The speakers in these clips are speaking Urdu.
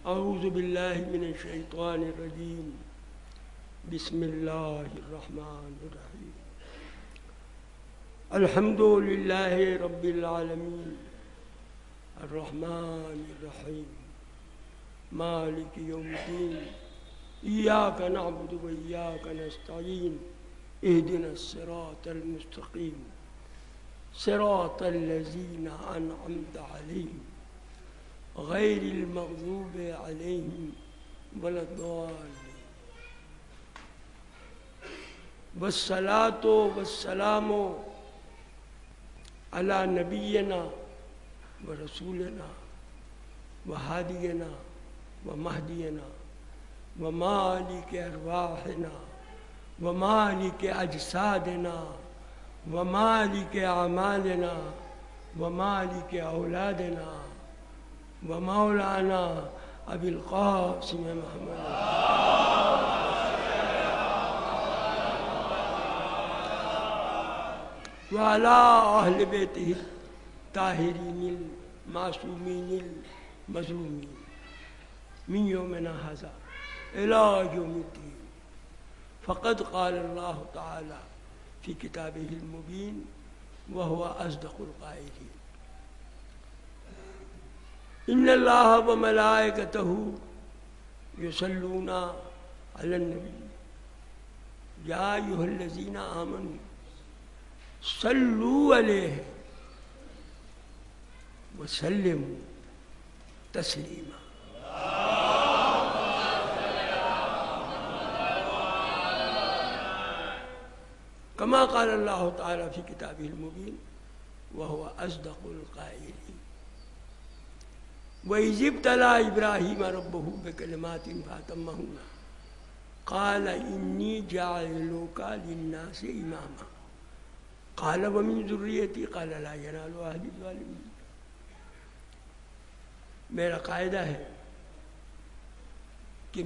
اعوذ باللہ من الشیطان الرجیم بسم اللہ الرحمن الرحیم الحمد للہ رب العالمین الرحمن الرحیم مالک یوم الدین ایاک نعبد و ایاک نستعین اہدنا الصراط المستقیم صراط الذین انعمت علیہم غیر المغضوب علیہم ولا الضالین والصلاة والسلام علی نبینا ورسولنا وہادینا ومہدینا ومالک ارواحنا ومالک اجسادنا ومالک اعمالنا ومالک اولادنا ومولانا ابی القاسم محمد وعلى اہل بیتہ الطاہرین المعصومین المظلومین من یومنا ھذا الی یوم الدین فقد قال اللہ تعالی فی کتابہ المبین وهو اصدق القائلین ان اللہ وملائکتہ یصلون علی النبی یا ایھا الذین آمنوا صلوا علیہ وسلموا تسلیما کما قال اللہ تعالی فی کتابہ المبین وهو اصدق القائلین وَإِذِ ابْتَلَىٰ إِبْرَاهِيمَ رَبُّهُ بِكَلِمَاتٍ فَأَتَمَّهُنَّ قَالَ إِنِّي جَاعِلُكَ لِلنَّاسِ إِمَامًا قَالَ وَمِن ذُرِّيَّتِي قَالَ لَا يَنَالُ عَهْدِي الظَّالِمِينَ میرا قاعدہ ہے کہ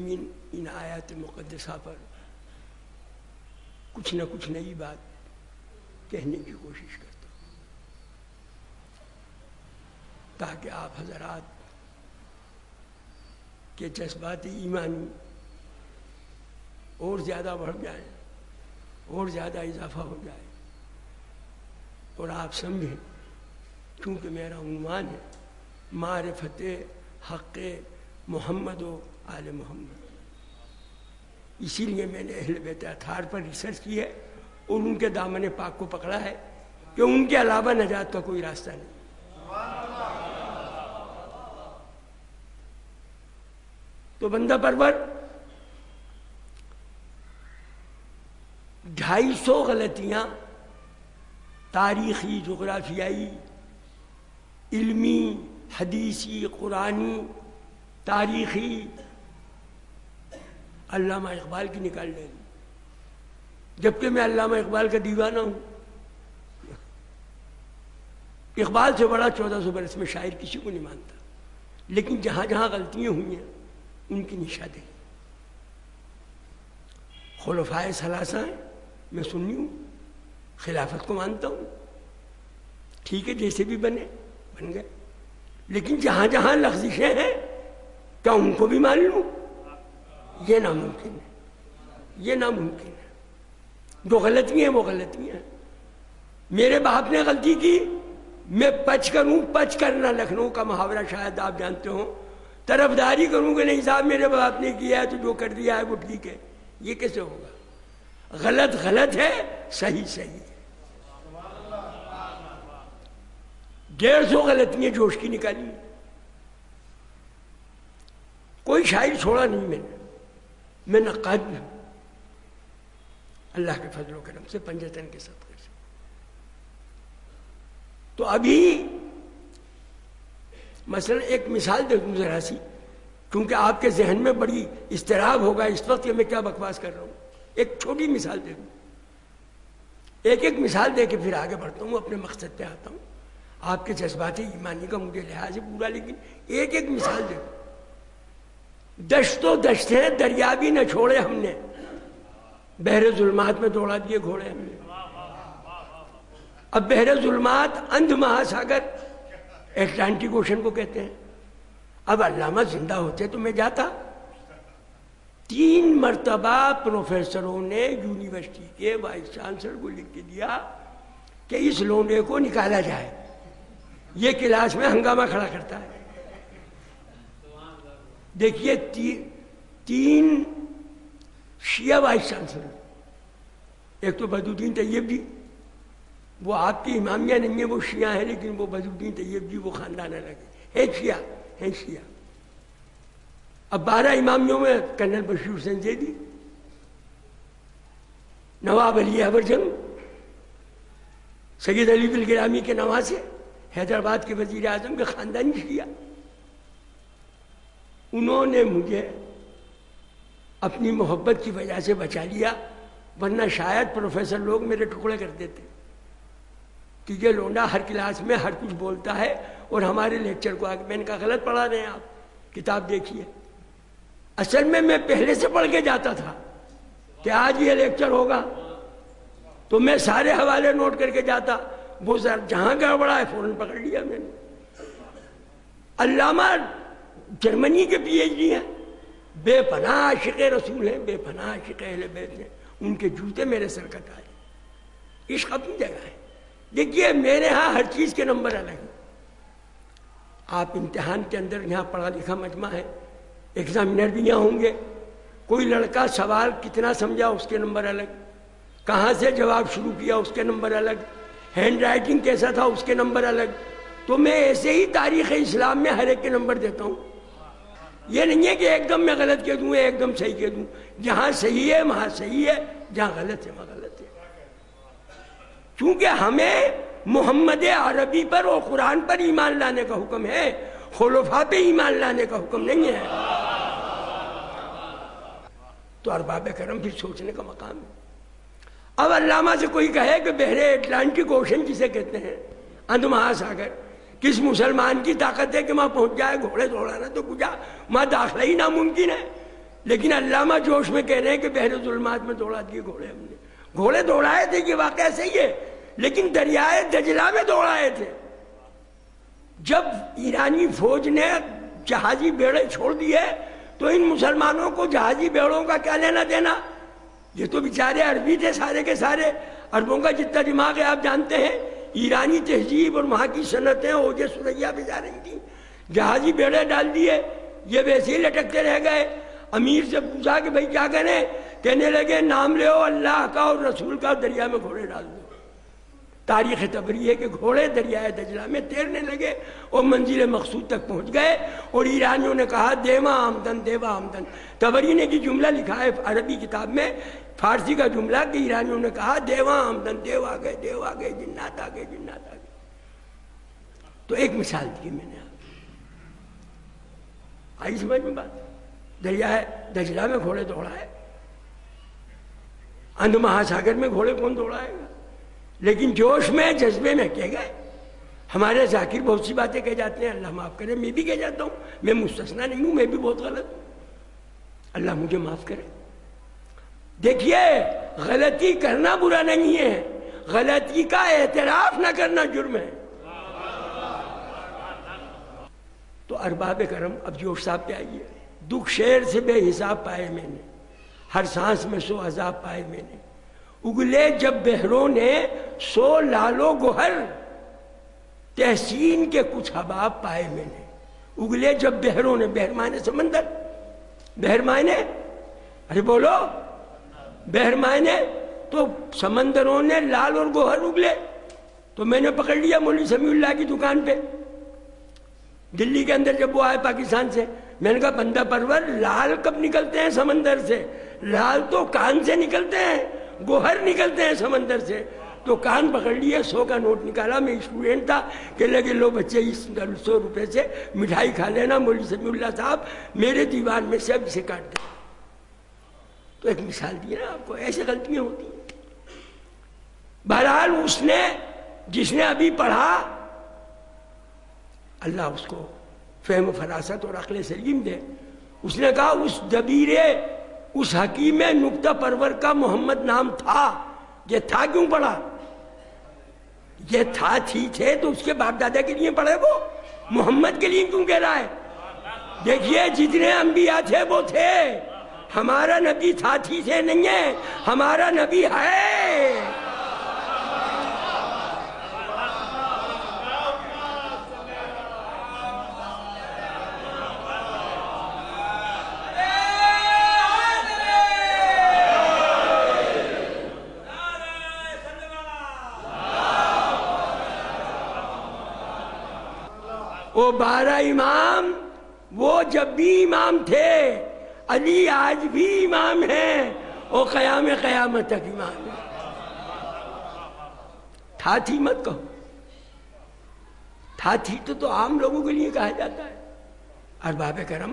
ان آیات مقدسہ پر کچھ نہ کچھ نئی بات کہنے کی کوشش کرتا ہوں تاکہ آپ حضرات کہ جذبات ایمانی اور زیادہ بڑھ جائیں اور زیادہ اضافہ ہو جائے اور آپ سمجھیں چونکہ میرا عنوان ہے معرفت حق محمد و آل محمد، اسی لیے میں نے اہل بیت اطہار پر ریسرچ کی ہے اور ان کے دامن پاک کو پکڑا ہے کہ ان کے علاوہ نجات کا کوئی راستہ نہیں۔ تو بندہ پرور 250 غلطیاں تاریخی، جغرافیائی، علمی، حدیثی، قرآنی، تاریخی علامہ اقبال کی نکال لیں گے، جبکہ میں علامہ اقبال کا دیوانہ ہوں۔ اقبال سے بڑا 1400 برس میں شاعر کسی کو نہیں مانتا، لیکن جہاں جہاں غلطیاں ہوئی ہیں ان کی نشاندہی۔ خلفائے ثلاثہ ہیں، میں سنی ہوں، خلافت کو مانتا ہوں، ٹھیک ہے جیسے بھی بن گئے، لیکن جہاں جہاں لغزشیں ہیں کیا ان کو بھی مان لوں؟ یہ ناممکن ہے، یہ ناممکن ہے۔ جو غلطی ہیں وہ غلطی ہیں۔ میرے باپ نے غلطی کی، میں پچ کروں، پچ کرنا لکھنؤ کا محاورہ شاید آپ جانتے ہوں، طرفداری کروں کہ نہیں صاحب میرے باپ نے کیا ہے تو جو کر دیا ہے وہ ٹھیک ہے، یہ کیسے ہوگا؟ غلط غلط ہے، صحیح صحیح ہے۔ 150 غلطیاں جوش کی نکالی، کوئی شاعر چھوڑا نہیں میں نقاد بھی ہوں اللہ کے فضل و کرم سے، پنجتن کے صدقے سے۔ تو ابھی مثلا ایک مثال دے دوں ذرا سی، کیونکہ آپ کے ذہن میں بڑی اضطراب ہوگا اس وقت کہ میں کیا بکواس کر رہا ہوں۔ ایک چھوٹی مثال دے دوں، ایک مثال دے کے پھر آگے بڑھتا ہوں، اپنے مقصد پہ آتا ہوں۔ آپ کے جذبات ایمانی کا مجھے لحاظ ہے پورا، لیکن ایک مثال دے دوں۔ دشت و دشت ہے، دریا بھی نہ چھوڑے ہم نے، بحر ظلمات میں دوڑا دیے گھوڑے ہم نے۔ اب بحر ظلمات اندھ مہاساگر اٹلانٹک اوشن کو کہتے ہیں، اب علامہ زندہ ہوتے تو میں جاتا. 3 مرتبہ پروفیسروں نے یونیورسٹی کے وائس چانسلر کو لکھ کے دیا کہ اس لونڈے کو نکالا جائے، یہ کلاس میں ہنگامہ کھڑا کرتا ہے. دیکھیے 3 شیعہ وائس چانسلر، ایک تو بدرالدین طیب جی، وہ آپ کی امامیہ نہیں ہے، وہ شیعہ ہیں، لیکن وہ بدرالدین طیب جی وہ خاندان الگ ہے، شیعہ. اب 12 امامیوں میں کرنل بشیر حسین زیدی، نواب علی احمد جنگ، سید علی بالگرامی کے نواسے، حیدرآباد کے وزیر اعظم کے خاندانی شیعہ. انہوں نے مجھے اپنی محبت کی وجہ سے بچا لیا، ورنہ شاید پروفیسر لوگ میرے ٹکڑے کر دیتے کہ یہ لونڈا ہر کلاس میں ہر کچھ بولتا ہے اور ہمارے لیکچر کو آگے. میں نے کہا غلط پڑھا رہے ہیں آپ، کتاب دیکھیے. اصل میں پہلے سے پڑھ کے جاتا تھا کہ آج یہ لیکچر ہوگا، تو میں سارے حوالے نوٹ کر کے جاتا. وہ جہاں گڑبڑا ہے فوراً پکڑ لیا میں نے. علامہ جرمنی کے پی ایچ ڈی ہیں، بے پناہ عاشق رسول ہیں، بے پناہ عاشق اہل بیت ہیں، ان کے جوتے میرے سر کا تاج ہے. عشق اپنی جگہ ہے. دیکھیے میرے ہاں ہر چیز کے نمبر الگ ہیں. آپ امتحان کے اندر یہاں پڑھا لکھا مجمع ہے، ایگزامینر بھی یہاں ہوں گے. کوئی لڑکا سوال کتنا سمجھا اس کے نمبر الگ، کہاں سے جواب شروع کیا اس کے نمبر الگ، ہینڈ رائٹنگ کیسا تھا اس کے نمبر الگ. تو میں ایسے ہی تاریخ اسلام میں ہر ایک کے نمبر دیتا ہوں. یہ نہیں ہے کہ ایک دم میں غلط کہہ دوں ایک دم صحیح کہہ دوں. جہاں صحیح ہے وہاں صحیح ہے، جہاں غلط ہے وہاں غلط ہے. چونکہ ہمیں محمد عربی پر اور قرآن پر ایمان لانے کا حکم ہے، خلفاء پہ ایمان لانے کا حکم نہیں ہے. تو ارباب کرم پھر سوچنے کا مقام ہے. اب علامہ سے کوئی کہے کہ بحر اٹلانٹک اوشن جسے کہتے ہیں، اندھ مہاساگر، کس مسلمان کی طاقت ہے کہ وہاں پہنچ جائے؟ گھوڑے دوڑانا تو کچھ وہاں داخلہ ہی ناممکن ہے. لیکن علامہ جوش میں کہہ رہے ہیں کہ بحر ظلمات میں دوڑا دیے گھوڑے. ہم نے گھوڑے دوڑائے تھے، یہ واقعہ صحیح ہے، لیکن دریائے دجلہ میں دوڑائے تھے. جب ایرانی فوج نے جہازی بیڑے چھوڑ دیے تو ان مسلمانوں کو جہازی بیڑوں کا کیا لینا دینا؟ یہ تو بیچارے عربی تھے سارے کے سارے. عربوں کا جتنا دماغ ہے آپ جانتے ہیں. ایرانی تہذیب اور وہاں کی صنعتیں اوج ثریا پہ جا رہی تھیں. جہازی بیڑے ڈال دیے، یہ ویسے ہی لٹکتے رہ گئے. امیر سے پوچھا کہ بھائی کیا کریں؟ کہنے لگے نام لے اللہ کا اور رسول کا، دریا میں گھوڑے ڈال دو. تاریخ تبری ہے کہ گھوڑے دریائے دجلہ میں تیرنے لگے اور منزل مقصود تک پہنچ گئے. اور ایرانیوں نے کہا دیوا آمدن دیوا آمدن. تبری نے کی جملہ لکھا ہے عربی کتاب میں، فارسی کا جملہ، کہ ایرانیوں نے کہا دیوا آمدن، دیو آ گئے، دیو آ گئے، جنات آ گئے، جنات آ گئے. تو ایک مثال دی میں نے آپ آئی سمجھ میں بات. دریائے دجلہ میں گھوڑے دوڑائے، اندھ مہاساگر میں گھوڑے کون دوڑائے گا؟ لیکن جوش میں جذبے میں کہہ گئے. ہمارے ذاکر بہت سی باتیں کہہ جاتے ہیں، اللہ معاف کرے، میں بھی کہہ جاتا ہوں، میں مستثنا نہیں ہوں، میں بھی بہت غلط ہوں، اللہ مجھے معاف کرے. دیکھیے غلطی کرنا برا نہیں ہے، غلطی کا اعتراف نہ کرنا جرم ہے. تو ارباب کرم اب جوش صاحب پہ آئیے. دکھ شیر سے بے حساب پائے میں نے، ہر سانس میں 100 عذاب پائے میں نے. اگلے جب بحروں نے 100 لالو گوہر، تحسین کے کچھ حباب پائے میں نے. اگلے جب بحروں نے، بحر معنی سمندر، بحر معنی ارے بولو، بحر معنی تو سمندروں نے لال اور گوہر اگلے. تو میں نے پکڑ لیا مولوی سمیع اللہ کی دکان پہ دلی کے اندر. جب وہ آئے پاکستان سے، میں نے کہا بندہ پرور، لال کب نکلتے ہیں سمندر سے؟ لال تو کان سے نکلتے ہیں، گوہر نکلتے ہیں سمندر سے. تو کان پکڑ لیے، 100 کا نوٹ نکالا. میں اسٹوڈنٹ تھا کہ لگے لو بچے اس 100 روپے سے مٹھائی کھا لینا، مولوی سمیع اللہ صاحب میرے دیوان میں سے اب اسے کاٹ دیں. تو ایک مثال دی نا آپ کو، ایسے غلطیاں ہوتی ہیں. بہرحال اس نے، جس نے ابھی پڑھا، اللہ اس کو فہم و فراست اور عقل سلیم دے، اس نے کہا اس دبیرے، اس حکیم نکتہ پرور کا محمد نام تھا. یہ تھا کیوں پڑھا؟ یہ تھا تھے تو اس کے باپ دادا کے لیے پڑھے، وہ محمد کے لیے کیوں کہہ رہا ہے؟ دیکھیے جتنے انبیاء تھے وہ تھے، ہمارا نبی ساتھی سے نہیں ہے، ہمارا نبی ہے۔ وہ 12 امام وہ جب بھی امام تھے، علی آج بھی امام ہیں، وہ قیامت تک امام ہے۔ تھاتھی مت کہو، تھاتھی تو عام لوگوں کے لیے کہا جاتا ہے۔ ارباب کرم،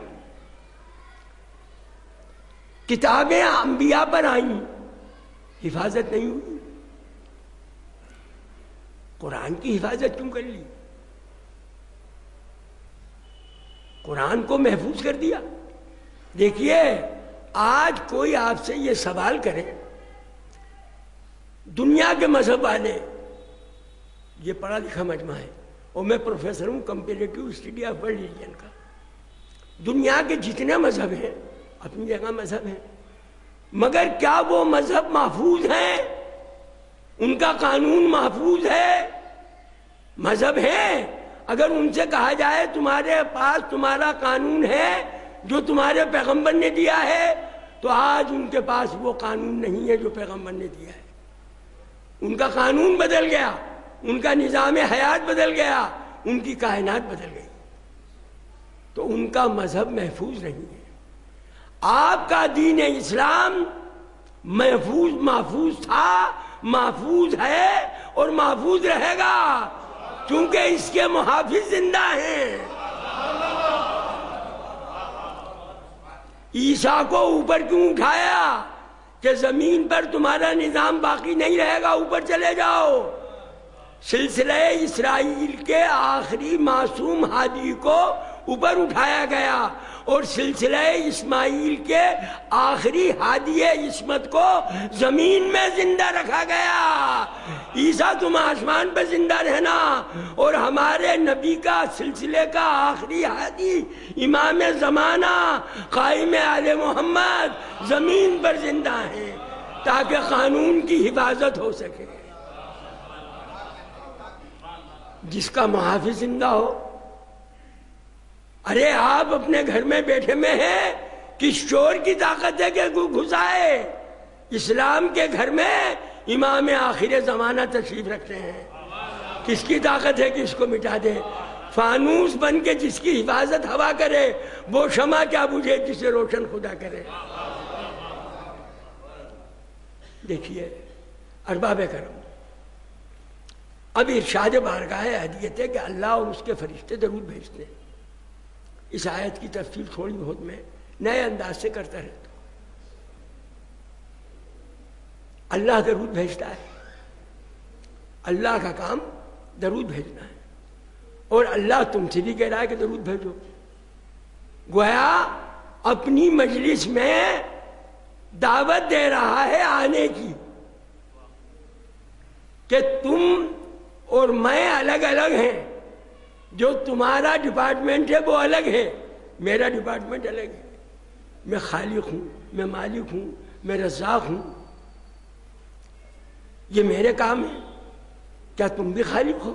کتابیں انبیاء پر آئیں، حفاظت نہیں ہوئی، قرآن کی حفاظت کیوں کر لی؟ قرآن کو محفوظ کر دیا۔ دیکھیے آج کوئی آپ سے یہ سوال کرے، دنیا کے مذہب والے، یہ پڑھا لکھا مجمع ہے اور میں پروفیسر ہوں comparative study of world religion کا، دنیا کے جتنے مذہب ہیں اپنی جگہ مذہب ہیں، مگر کیا وہ مذہب محفوظ ہیں؟ ان کا قانون محفوظ ہے؟ مذہب ہیں، اگر ان سے کہا جائے تمہارے پاس تمہارا قانون ہے جو تمہارے پیغمبر نے دیا ہے، تو آج ان کے پاس وہ قانون نہیں ہے جو پیغمبر نے دیا ہے۔ ان کا قانون بدل گیا، ان کا نظام حیات بدل گیا، ان کی کائنات بدل گئی، تو ان کا مذہب محفوظ نہیں ہے۔ آپ کا دین اسلام محفوظ تھا، محفوظ ہے اور محفوظ رہے گا، کیونکہ اس کے محافظ زندہ ہیں۔ عیسیٰ کو اوپر کیوں اٹھایا؟ کہ زمین پر تمہارا نظام باقی نہیں رہے گا، اوپر چلے جاؤ۔ سلسلہ اسرائیل کے آخری معصوم ہادی کو اوپر اٹھایا گیا اور سلسلہ اسماعیل کے آخری ہادی عصمت کو زمین میں زندہ رکھا گیا۔ عیسیٰ تم آسمان پہ زندہ رہنا، اور ہمارے نبی کا سلسلے کا آخری ہادی امام زمانہ قائم آل محمد زمین پر زندہ ہیں، تاکہ قانون کی حفاظت ہو سکے۔ جس کا محافظ زندہ ہو، ارے آپ اپنے گھر میں بیٹھے میں ہیں، کس چور کی طاقت ہے کہ گھسائے؟ اسلام کے گھر میں امام آخر زمانہ تشریف رکھتے ہیں، کس کی طاقت ہے کہ اس کو مٹا دے؟ فانوس بن کے جس کی حفاظت ہوا کرے، وہ شمع کیا بجھے جسے روشن خدا کرے۔ دیکھیے ارباب کرم، اب ارشاد بارگاہ ہدیت ہے کہ اللہ اور اس کے فرشتے درود بھیجتے ہیں۔ اس آیت کی تفصیل تھوڑی بہت میں نئے انداز سے کرتا رہتا ہوں۔ اللہ درود بھیجتا ہے، اللہ کا کام درود بھیجنا ہے، اور اللہ تم سے بھی کہہ رہا ہے کہ درود بھیجو۔ گویا اپنی مجلس میں دعوت دے رہا ہے آنے کی، کہ تم اور میں الگ الگ ہیں، جو تمہارا ڈپارٹمنٹ ہے وہ الگ ہے، میرا ڈپارٹمنٹ الگ ہے۔ میں خالق ہوں، میں مالک ہوں، میں رزاق ہوں، یہ میرے کام ہیں۔ کیا تم بھی خالق ہو؟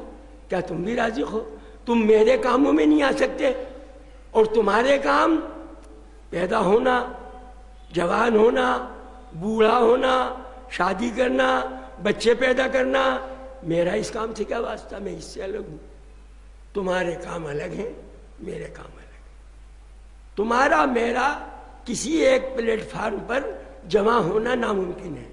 کیا تم بھی رازق ہو؟ تم میرے کاموں میں نہیں آ سکتے، اور تمہارے کام پیدا ہونا، جوان ہونا، بوڑھا ہونا، شادی کرنا، بچے پیدا کرنا، میرا اس کام سے کیا واسطہ؟ میں اس سے الگ ہوں۔ تمہارے کام الگ ہیں، میرے کام الگ ہیں۔ تمہارا میرا کسی ایک پلیٹ فارم پر جمع ہونا ناممکن ہے،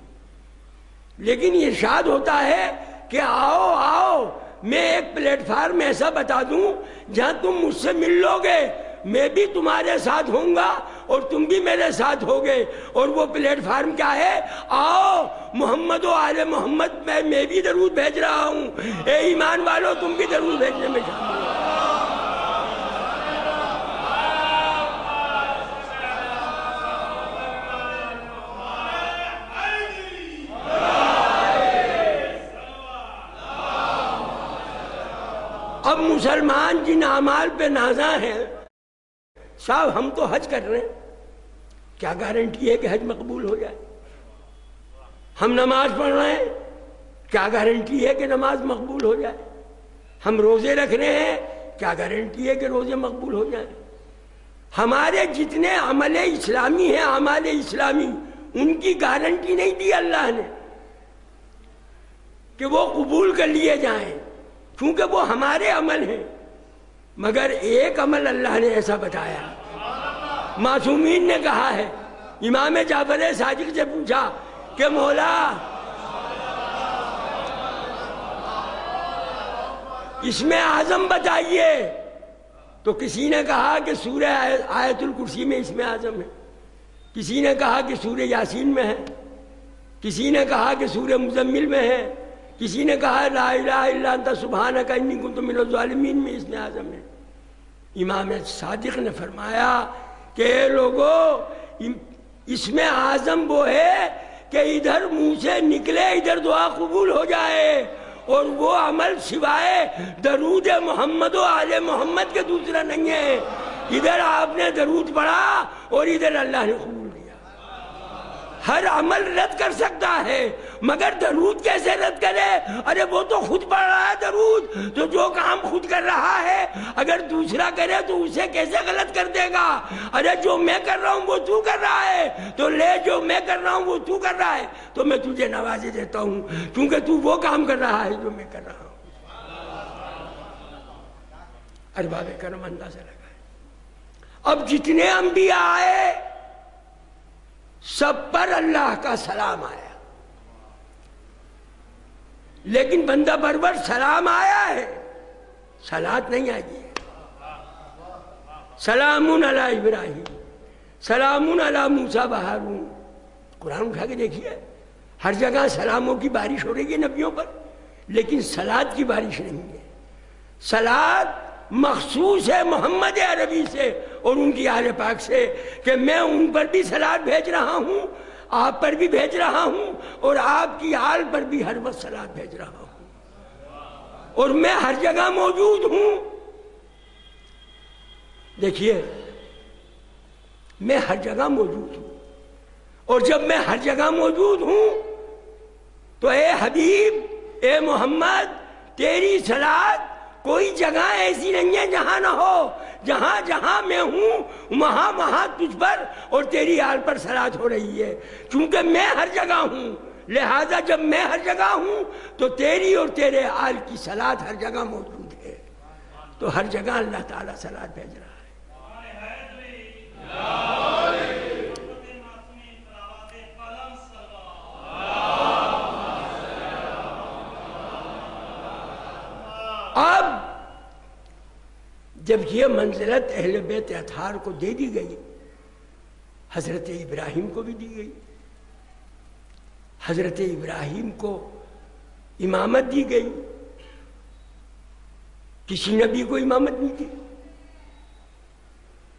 لیکن ارشاد ہوتا ہے کہ آؤ آؤ، میں ایک پلیٹ فارم ایسا بتا دوں جہاں تم مجھ سے مل لو گے، میں بھی تمہارے ساتھ ہوں گا اور تم بھی میرے ساتھ ہوگے۔ اور وہ پلیٹ فارم کیا ہے؟ آؤ محمد و آل محمد میں بھی درود بھیج رہا ہوں، اے ایمان والو تم بھی درود بھیجنے میں شامل ہو۔ اب مسلمان جن اعمال پہ نازاں ہیں، صاحب ہم تو حج کر رہے ہیں، کیا گارنٹی ہے کہ حج مقبول ہو جائے؟ ہم نماز پڑھ رہے ہیں، کیا گارنٹی ہے کہ نماز مقبول ہو جائے؟ ہم روزے رکھ رہے ہیں، کیا گارنٹی ہے کہ روزے مقبول ہو جائیں؟ ہمارے جتنے عمل اسلامی ہیں، اعمال اسلامی، ان کی گارنٹی نہیں دی اللہ نے کہ وہ قبول کر لیے جائیں، کیونکہ وہ ہمارے عمل ہیں۔ مگر ایک عمل اللہ نے ایسا بتایا، معصومین نے کہا ہے، امام جعفر صادق سے پوچھا کہ مولا اس میں اعظم بتائیے، تو کسی نے کہا کہ سورہ آیت الکرسی میں اس میں اعظم ہے، کسی نے کہا کہ سورہ یاسین میں ہے، کسی نے کہا کہ سورہ مزمل میں ہے، کسی نے کہا لا الہ الا انت سبحانک انی کنت من الظالمین میں اس میں اعظم ہے۔ امام صادق نے فرمایا کہ اے لوگو، اس میں اعظم وہ ہے کہ ادھر منہ سے نکلے ادھر دعا قبول ہو جائے، اور وہ عمل سوائے درود محمد و آل محمد کے دوسرا نہیں ہے۔ ادھر آپ نے درود پڑھا اور ادھر اللہ نے قبول کیا۔ ہر عمل رد کر سکتا ہے، مگر درود کیسے رد کرے؟ ارے وہ تو خود پڑھ رہا ہے درود، تو جو کام خود کر رہا ہے اگر دوسرا کرے تو اسے کیسے غلط کر دے گا؟ ارے جو میں کر رہا ہوں وہ تو کر رہا ہے، تو لے جو میں کر رہا ہوں وہ تو کر رہا ہے، تو میں تجھے نوازے دیتا ہوں، کیونکہ تو وہ کام کر رہا ہے جو میں کر رہا ہوں۔ ارباب کرم اندازہ لگائے، اب جتنے انبیاء آئے سب پر اللہ کا سلام آیا، لیکن بندہ پرور سلام آیا ہے، صلات نہیں آئی ہے۔ سلام علی ابراہیم، سلام علی موسیٰ و ہارون۔ قرآن اٹھا کے دیکھیے، ہر جگہ سلاموں کی بارش ہو رہی ہے نبیوں پر، لیکن صلات کی بارش نہیں ہے۔ صلات مخصوص ہے محمد عربی سے اور ان کی آل پاک سے، کہ میں ان پر بھی صلات بھیج رہا ہوں، آپ پر بھی بھیج رہا ہوں، اور آپ کی آل پر بھی ہر وقت صلات بھیج رہا ہوں، اور میں ہر جگہ موجود ہوں۔ دیکھیے، میں ہر جگہ موجود ہوں، اور جب میں ہر جگہ موجود ہوں تو اے حبیب، اے محمد، تیری صلات کوئی جگہ ایسی نہیں ہے جہاں نہ ہو، جہاں جہاں میں ہوں وہاں وہاں تجھ پر اور تیری آل پر صلات ہو رہی ہے، کیونکہ میں ہر جگہ ہوں۔ لہذا جب میں ہر جگہ ہوں تو تیری اور تیرے آل کی صلات ہر جگہ موجود ہے، تو ہر جگہ اللہ تعالیٰ صلات بھیج رہا ہے۔ اب جب یہ منزلت اہل بیت اطہار کو دے دی گئی، حضرت ابراہیم کو بھی دی گئی۔ حضرت ابراہیم کو امامت دی گئی، کسی نبی کو امامت نہیں دی۔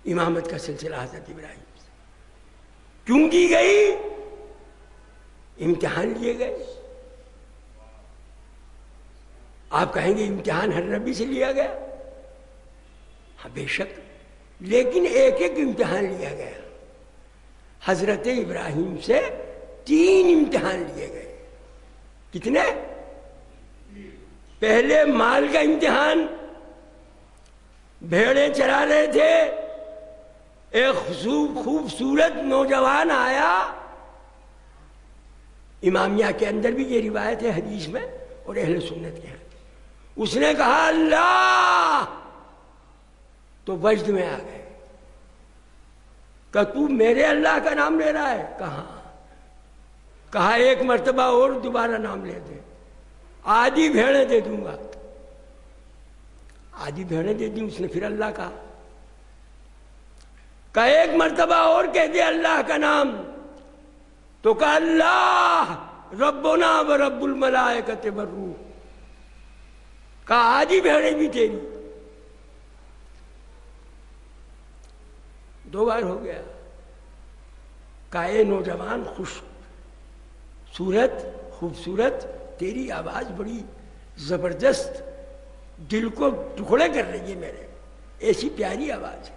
امامت کا سلسلہ حضرت ابراہیم سے کیوں دی گئی؟ امتحان لیے گئے۔ آپ کہیں گے امتحان ہر نبی سے لیا گیا؟ ہاں بے شک، لیکن ایک ایک امتحان لیا گیا۔ حضرت ابراہیم سے 3 امتحان لیے گئے۔ کتنے؟ پہلے مال کا امتحان، بھیڑیں چرا رہے تھے، ایک خوبصورت نوجوان آیا۔ امامیہ کے اندر بھی یہ روایت ہے حدیث میں اور اہل سنت کے ہیں، اس نے کہا اللہ، تو وجد میں آ گئے کہ تو میرے اللہ کا نام لے رہا ہے؟ کہا ایک مرتبہ اور دوبارہ نام لے دے، آدھی بھیڑیں دے دوں گا۔ آدھی بھیڑیں دے دیں، اس نے پھر اللہ کہا کہ ایک مرتبہ اور کہہ دے اللہ کا نام، تو کہا اللہ ربنا و رب الملائکۃ والروح۔ کہا آدھی بھیڑیں بھی تیری۔ 2 بار ہو گیا۔ کہا اے نوجوان، خوبصورت تیری آواز بڑی زبردست، دل کو ٹکڑے کر رہی ہے میرے، ایسی پیاری آواز ہے،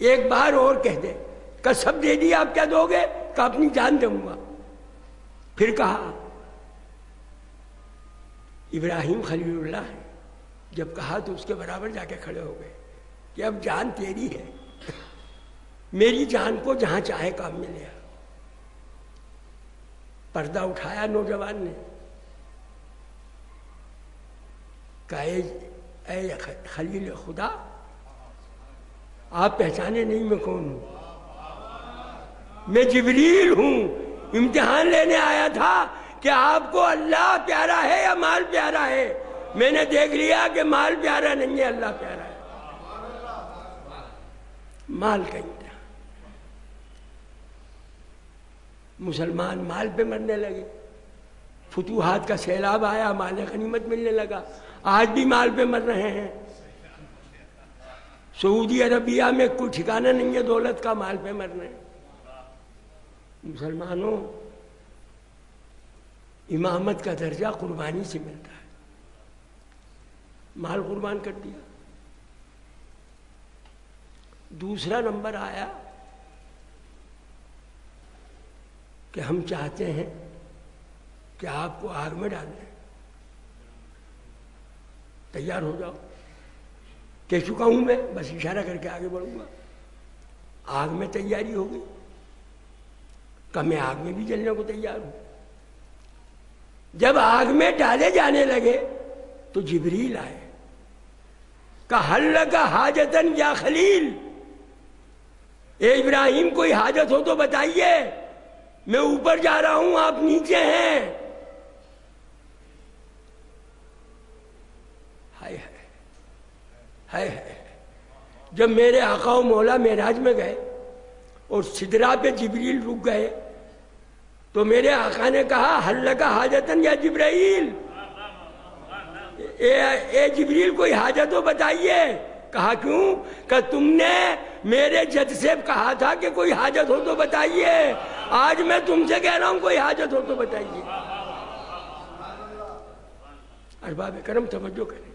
ایک بار اور کہہ دے قسم دے دی آپ کیا دو گے؟ کہ اپنی جان دوں گا. پھر کہا ابراہیم خلیل اللہ ہے. جب کہا تو اس کے برابر جا کے کھڑے ہو گئے کہ اب جان تیری ہے، میری جان کو جہاں چاہے کام میں لے آ. پردہ اٹھایا نوجوان نے، کہا اے خلیل خدا آپ پہچانے نہیں میں کون ہوں؟ میں جبریل ہوں، امتحان لینے آیا تھا کہ آپ کو اللہ پیارا ہے یا مال پیارا ہے. میں نے دیکھ لیا کہ مال پیارا نہیں ہے، اللہ پیارا ہے. مال کا امتحان. مسلمان مال پہ مرنے لگے، فتوحات کا سیلاب آیا، مال غنیمت ملنے لگا. آج بھی مال پہ مر رہے ہیں. سعودی عربیہ میں کوئی ٹھکانہ نہیں ہے دولت کا، مال پہ مر رہے ہیں. مسلمانوں، امامت کا درجہ قربانی سے ملتا ہے. مال قربان کر دیا. دوسرا نمبر آیا کہ ہم چاہتے ہیں کہ آپ کو آگ میں ڈال دیں، تیار ہو جاؤ. کہہ چکا ہوں میں، بس اشارہ کر کے آگے بڑھوں گا. آگ میں تیاری ہو گئی کہ میں آگ میں بھی جلنے کو تیار ہوں. جب آگ میں ڈالے جانے لگے تو جبریل آئے، کہا حل لک حاجتن یا خلیل، اے ابراہیم کوئی حاجت ہو تو بتائیے، میں اوپر جا رہا ہوں آپ نیچے ہیں. ہائے ہائے ہائے. جب میرے آقا و مولا معراج میں گئے اور سدرا پہ جبریل رک گئے تو میرے آقا نے کہا حل لک حاجتن یا جبرائیل، اے جبریل کوئی حاجت ہو بتائیے. کہا کیوں؟ کہ تم نے میرے جد سے کہا تھا کہ کوئی حاجت ہو تو بتائیے، آج میں تم سے کہہ رہا ہوں کوئی حاجت ہو تو بتائیے. ارباب کرم توجہ کریں،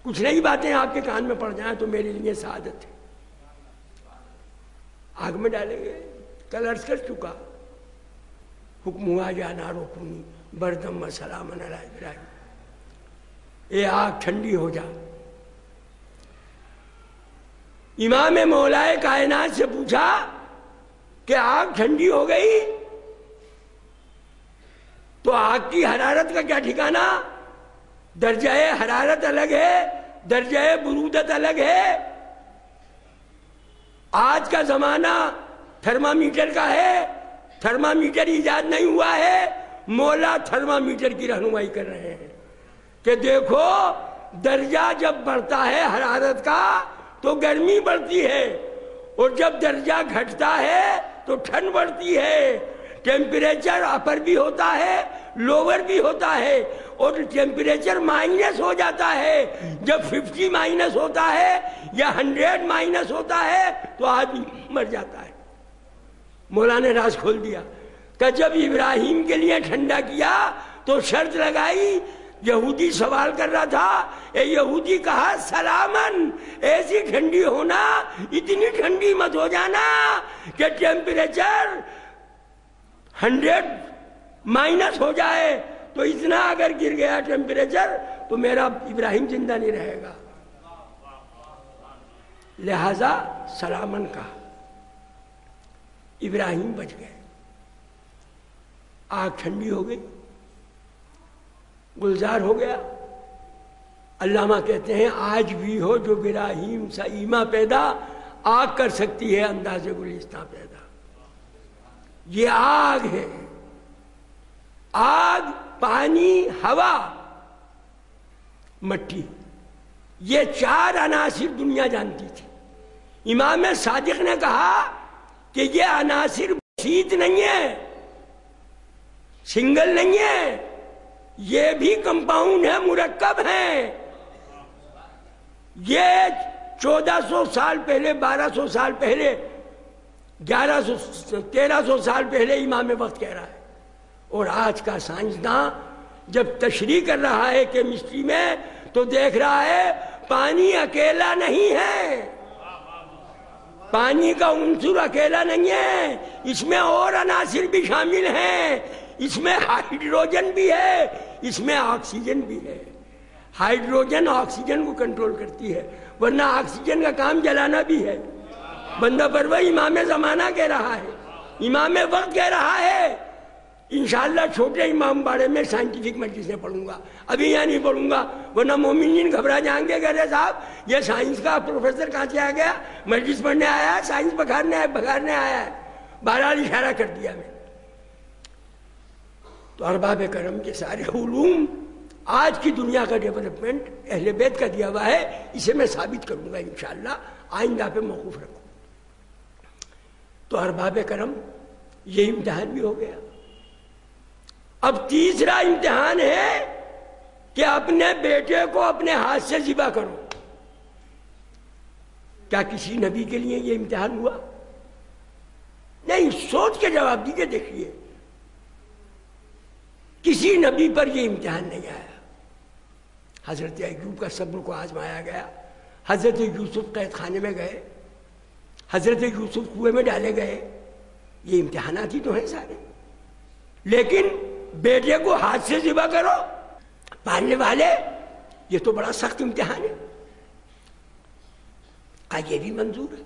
کچھ نئی باتیں آپ کے کان میں پڑ جائیں تو میرے لیے سعادت ہے. آگ میں ڈالیں گے. کل عرض کر چکا، حکم ہوا یا نارو کونی بردم و سلامن علی ابراہیم، اے آگ ٹھنڈی ہو جا. امام مولائے کائنات سے پوچھا کہ آگ ٹھنڈی ہو گئی تو آگ کی حرارت کا کیا ٹھکانہ؟ درجہ حرارت الگ ہے، درجہ برودت الگ ہے. آج کا زمانہ تھرمامیٹر کا ہے، تھرمامیٹر ایجاد نہیں ہوا ہے، مولا تھرمامیٹر کی رہنمائی کر رہے ہیں کہ دیکھو درجہ جب بڑھتا ہے حرارت کا تو گرمی بڑھتی ہے، اور جب درجہ گھٹتا ہے تو ٹھنڈ بڑھتی ہے. ٹیمپریچر اپر بھی ہوتا ہے، لوور بھی ہوتا ہے، اور ٹیمپریچر مائنس ہو جاتا ہے. جب 50 مائنس ہوتا ہے یا 100 مائنس ہوتا ہے تو آدمی مر جاتا ہے. مولا نے راز کھول دیا کہ جب ابراہیم کے لیے ٹھنڈا کیا تو شرط لگائی. یہودی سوال کر رہا تھا، اے یہودی کہا سلامن، ایسی ٹھنڈی ہونا، اتنی ٹھنڈی مت ہو جانا کہ ٹیمپریچر 100 مائنس ہو جائے. تو اتنا اگر گر گیا ٹیمپریچر تو میرا ابراہیم زندہ نہیں رہے گا. لہذا سلامن کہا. ابراہیم بچ گئے. آگ ٹھنڈی ہو گئی، گلزار ہو گیا. علامہ کہتے ہیں آج بھی ہو جو ابراہیم سا ایما پیدا، آگ کر سکتی ہے انداز گلستاں پیدا. یہ آگ ہے. آگ، پانی، ہوا، مٹی، یہ 4 عناصر دنیا جانتی تھی. امام صادق نے کہا کہ یہ عناصر بسیط نہیں ہے، سنگل نہیں ہے، یہ بھی کمپاؤنڈ ہے، مرکب ہیں. یہ 1400 سال پہلے، 1200 سال پہلے، 1300 سال پہلے امام وقت کہہ رہا ہے. اور آج کا سائنسداں جب تشریح کر رہا ہے کیمسٹری میں تو دیکھ رہا ہے پانی اکیلا نہیں ہے، پانی کا عنصر اکیلا نہیں ہے، اس میں اور عناصر بھی شامل ہیں، اس میں ہائیڈروجن بھی ہے، اس میں آکسیجن بھی ہے۔ ہائیڈروجن آکسیجن کو کنٹرول کرتی ہے، ورنہ آکسیجن کا کام جلانا بھی ہے۔ بندہ پرور امام زمانہ کہہ رہا ہے، امام وقت کہہ رہا ہے۔ انشاءاللہ چھوٹے امام باڑے میں سائنٹیفک مجلس میں پڑھوں گا، ابھی یہاں نہیں پڑھوں گا، ورنہ مومنین گھبرا جائیں گے، کہہ رہے صاحب یہ سائنس کا پروفیسر کہاں سے آ گیا، مجلس پڑھنے آیا ہے، سائنس بگاڑنے آیا ہے۔ بہرحال اشارہ کر دیا میں۔ تو ارباب کرم کے سارے علوم، آج کی دنیا کا ڈیولپمنٹ اہل بیت کا دیا ہوا ہے، اسے میں ثابت کروں گا انشاءاللہ، آئندہ پہ موقوف رکھوں۔ تو ارباب کرم یہ امتحان بھی ہو گیا۔ اب تیسرا امتحان ہے کہ اپنے بیٹے کو اپنے ہاتھ سے ذبح کرو۔ کیا کسی نبی کے لیے یہ امتحان ہوا؟ نہیں، سوچ کے جواب دیجیے۔ دیکھیے کسی نبی پر یہ امتحان نہیں آیا۔ حضرت ایوب کا صبر کو آزمایا گیا، حضرت یوسف قید خانے میں گئے، حضرت یوسف کنویں میں ڈالے گئے، یہ امتحانات ہی تو ہیں سارے۔ لیکن بیٹے کو ہاتھ سے ذبح کرو، پالنے والے، یہ تو بڑا سخت امتحان ہے۔ یہ بھی منظور ہے؟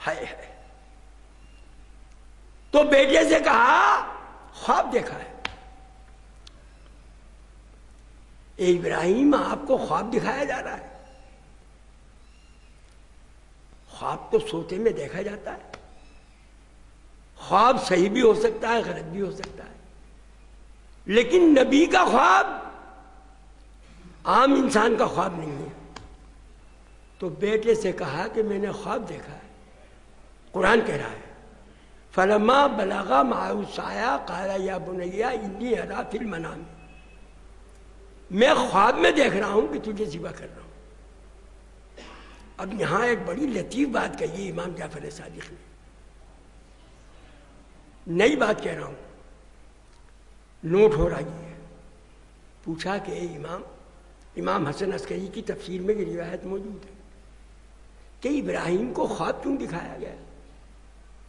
ہائے ہائے۔ تو بیٹے سے کہا خواب دیکھا ہے۔ اے ابراہیم، آپ کو خواب دکھایا جا رہا ہے۔ خواب تو سوتے میں دیکھا جاتا ہے، خواب صحیح بھی ہو سکتا ہے، غلط بھی ہو سکتا ہے، لیکن نبی کا خواب عام انسان کا خواب نہیں ہے۔ تو بیٹے سے کہا کہ میں نے خواب دیکھا ہے۔ قرآن کہہ رہا ہے فَلَمَّا بَلَغَ مَعَهُ السَّعْيَ قَالَ يَا بُنَيَّ إِنِّي أَرَىٰ فِي الْمَنَامِ، میں خواب میں دیکھ رہا ہوں کہ تجھے ذبح کر رہا ہوں۔ اب یہاں ایک بڑی لطیف بات کہی امام جعفر صادق نے، نئی بات کہہ رہا ہوں، نوٹ ہو رہی ہے۔ پوچھا کہ اے امام حسن عسکری کی تفسیر میں یہ روایت موجود ہے کہ ابراہیم کو خواب کیوں دکھایا گیا؟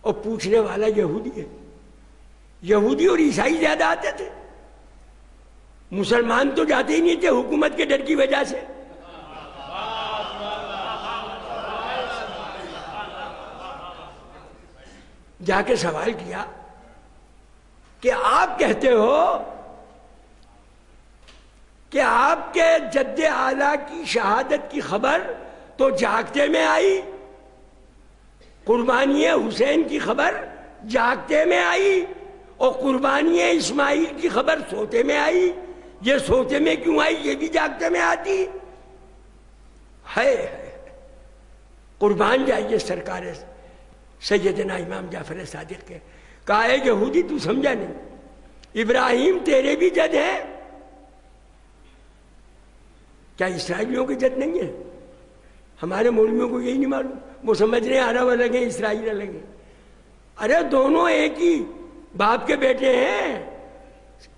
اور پوچھنے والا یہودی ہے۔ یہودی اور عیسائی زیادہ آتے تھے، مسلمان تو جاتے ہی نہیں تھے حکومت کے ڈر کی وجہ سے۔ جا کے سوال کیا کہ آپ کہتے ہو کہ آپ کے جد اعلیٰ کی شہادت کی خبر تو جاگتے میں آئی، قربانی حسین کی خبر جاگتے میں آئی، اور قربانی اسماعیل کی خبر سوتے میں آئی، یہ سوتے میں کیوں آئی؟ یہ بھی جاگتے میں آتی ہے۔ قربان جائیے سرکار سیدنا امام جعفر صادق کے۔ کہا ہے یہودی تو سمجھا نہیں، ابراہیم تیرے بھی جد ہیں، کیا اسرائیلیوں کی جد نہیں ہے؟ ہمارے مولویوں کو یہی نہیں معلوم، وہ سمجھ رہے ہیں عرب الگ ہیں اسرائیل الگ ہیں۔ ارے دونوں ایک ہی باپ کے بیٹے ہیں۔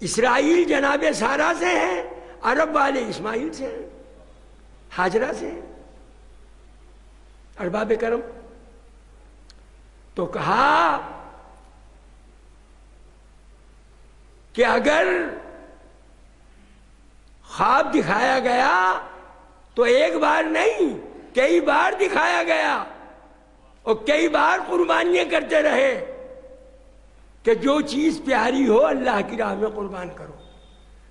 اسرائیل جناب سارا سے ہیں، عرب والے اسماعیل سے ہیں، ہاجرہ سے ہیں۔ ارباب کرم تو کہا کہ اگر خواب دکھایا گیا تو ایک بار نہیں، کئی بار دکھایا گیا، اور کئی بار قربانیاں کرتے رہے کہ جو چیز پیاری ہو اللہ کی راہ میں قربان کرو۔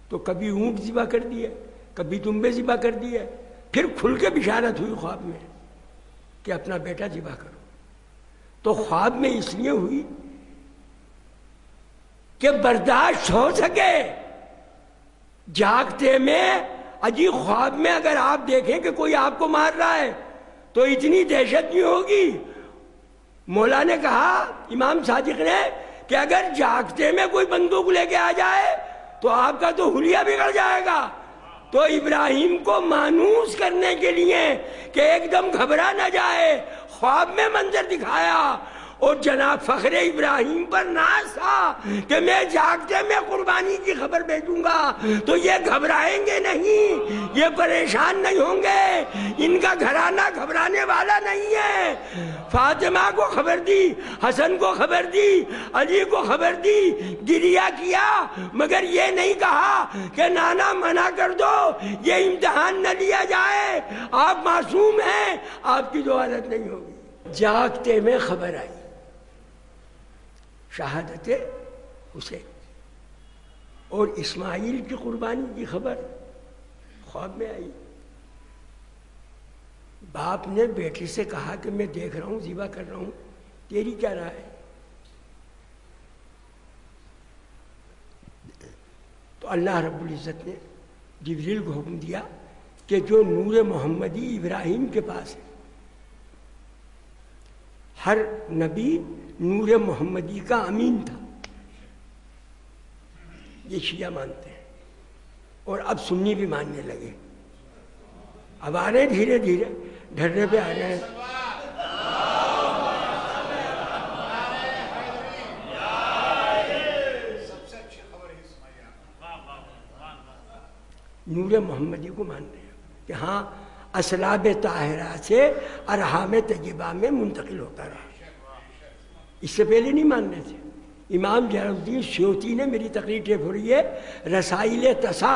تو کبھی اونٹ ذبح کر دیے، کبھی دمبے ذبح کر دیے، پھر کھل کے بشارت ہوئی خواب میں کہ اپنا بیٹا ذبح کرو۔ تو خواب میں اس لیے ہوئی کہ برداشت ہو سکے۔ جاگتے میں عجیب خواب میں اگر آپ دیکھیں کہ کوئی آپ کو مار رہا ہے تو اتنی دہشت نہیں ہوگی۔ مولا نے کہا، امام صادق نے، کہ اگر جاگتے میں کوئی بندوق لے کے آ جائے تو آپ کا تو حلیہ بگڑ جائے گا۔ تو ابراہیم کو مانوس کرنے کے لیے کہ ایک دم گھبرا نہ جائے، خواب میں منظر دکھایا، اور جناب فخر ابراہیم پر ناز تھا کہ میں جاگتے میں قربانی کی خبر بھیجوں گا تو یہ گھبرائیں گے نہیں، یہ پریشان نہیں ہوں گے، ان کا گھرانہ گھبرانے والا نہیں ہے۔ فاطمہ کو خبر دی، حسن کو خبر دی، علی کو خبر دی، گریہ کیا، مگر یہ نہیں کہا کہ نانا منع کر دو، یہ امتحان نہ لیا جائے، آپ معصوم ہیں، آپ کی جو حالت نہیں ہوگی۔ جاگتے میں خبر آئی شہادت حسین اور اسماعیل کی قربانی کی خبر خواب میں آئی۔ باپ نے بیٹی سے کہا کہ میں دیکھ رہا ہوں، ذبح کر رہا ہوں، تیری کیا رائے ہے؟ تو اللہ رب العزت نے جبریل کو حکم دیا کہ جو نور محمدی ابراہیم کے پاس ہے، ہر نبی نور محمدی کا امین تھا، یہ شیعہ مانتے ہیں اور اب سنی بھی ماننے لگے، اب آ رہے ہیں دھیرے دھیرے ڈھرنے پہ آ رہے ہیں۔ نور محمدی کو مان رہے ہیں کہ ہاں اسلاب طاہرہ سے ارحام طیبہ میں منتقل ہوتا رہا، اس سے پہلے نہیں ماننے تھے۔ امام جلال الدین سیوطی نے، میری تقریر ٹیپ ہو رہی ہے، رسائل تسا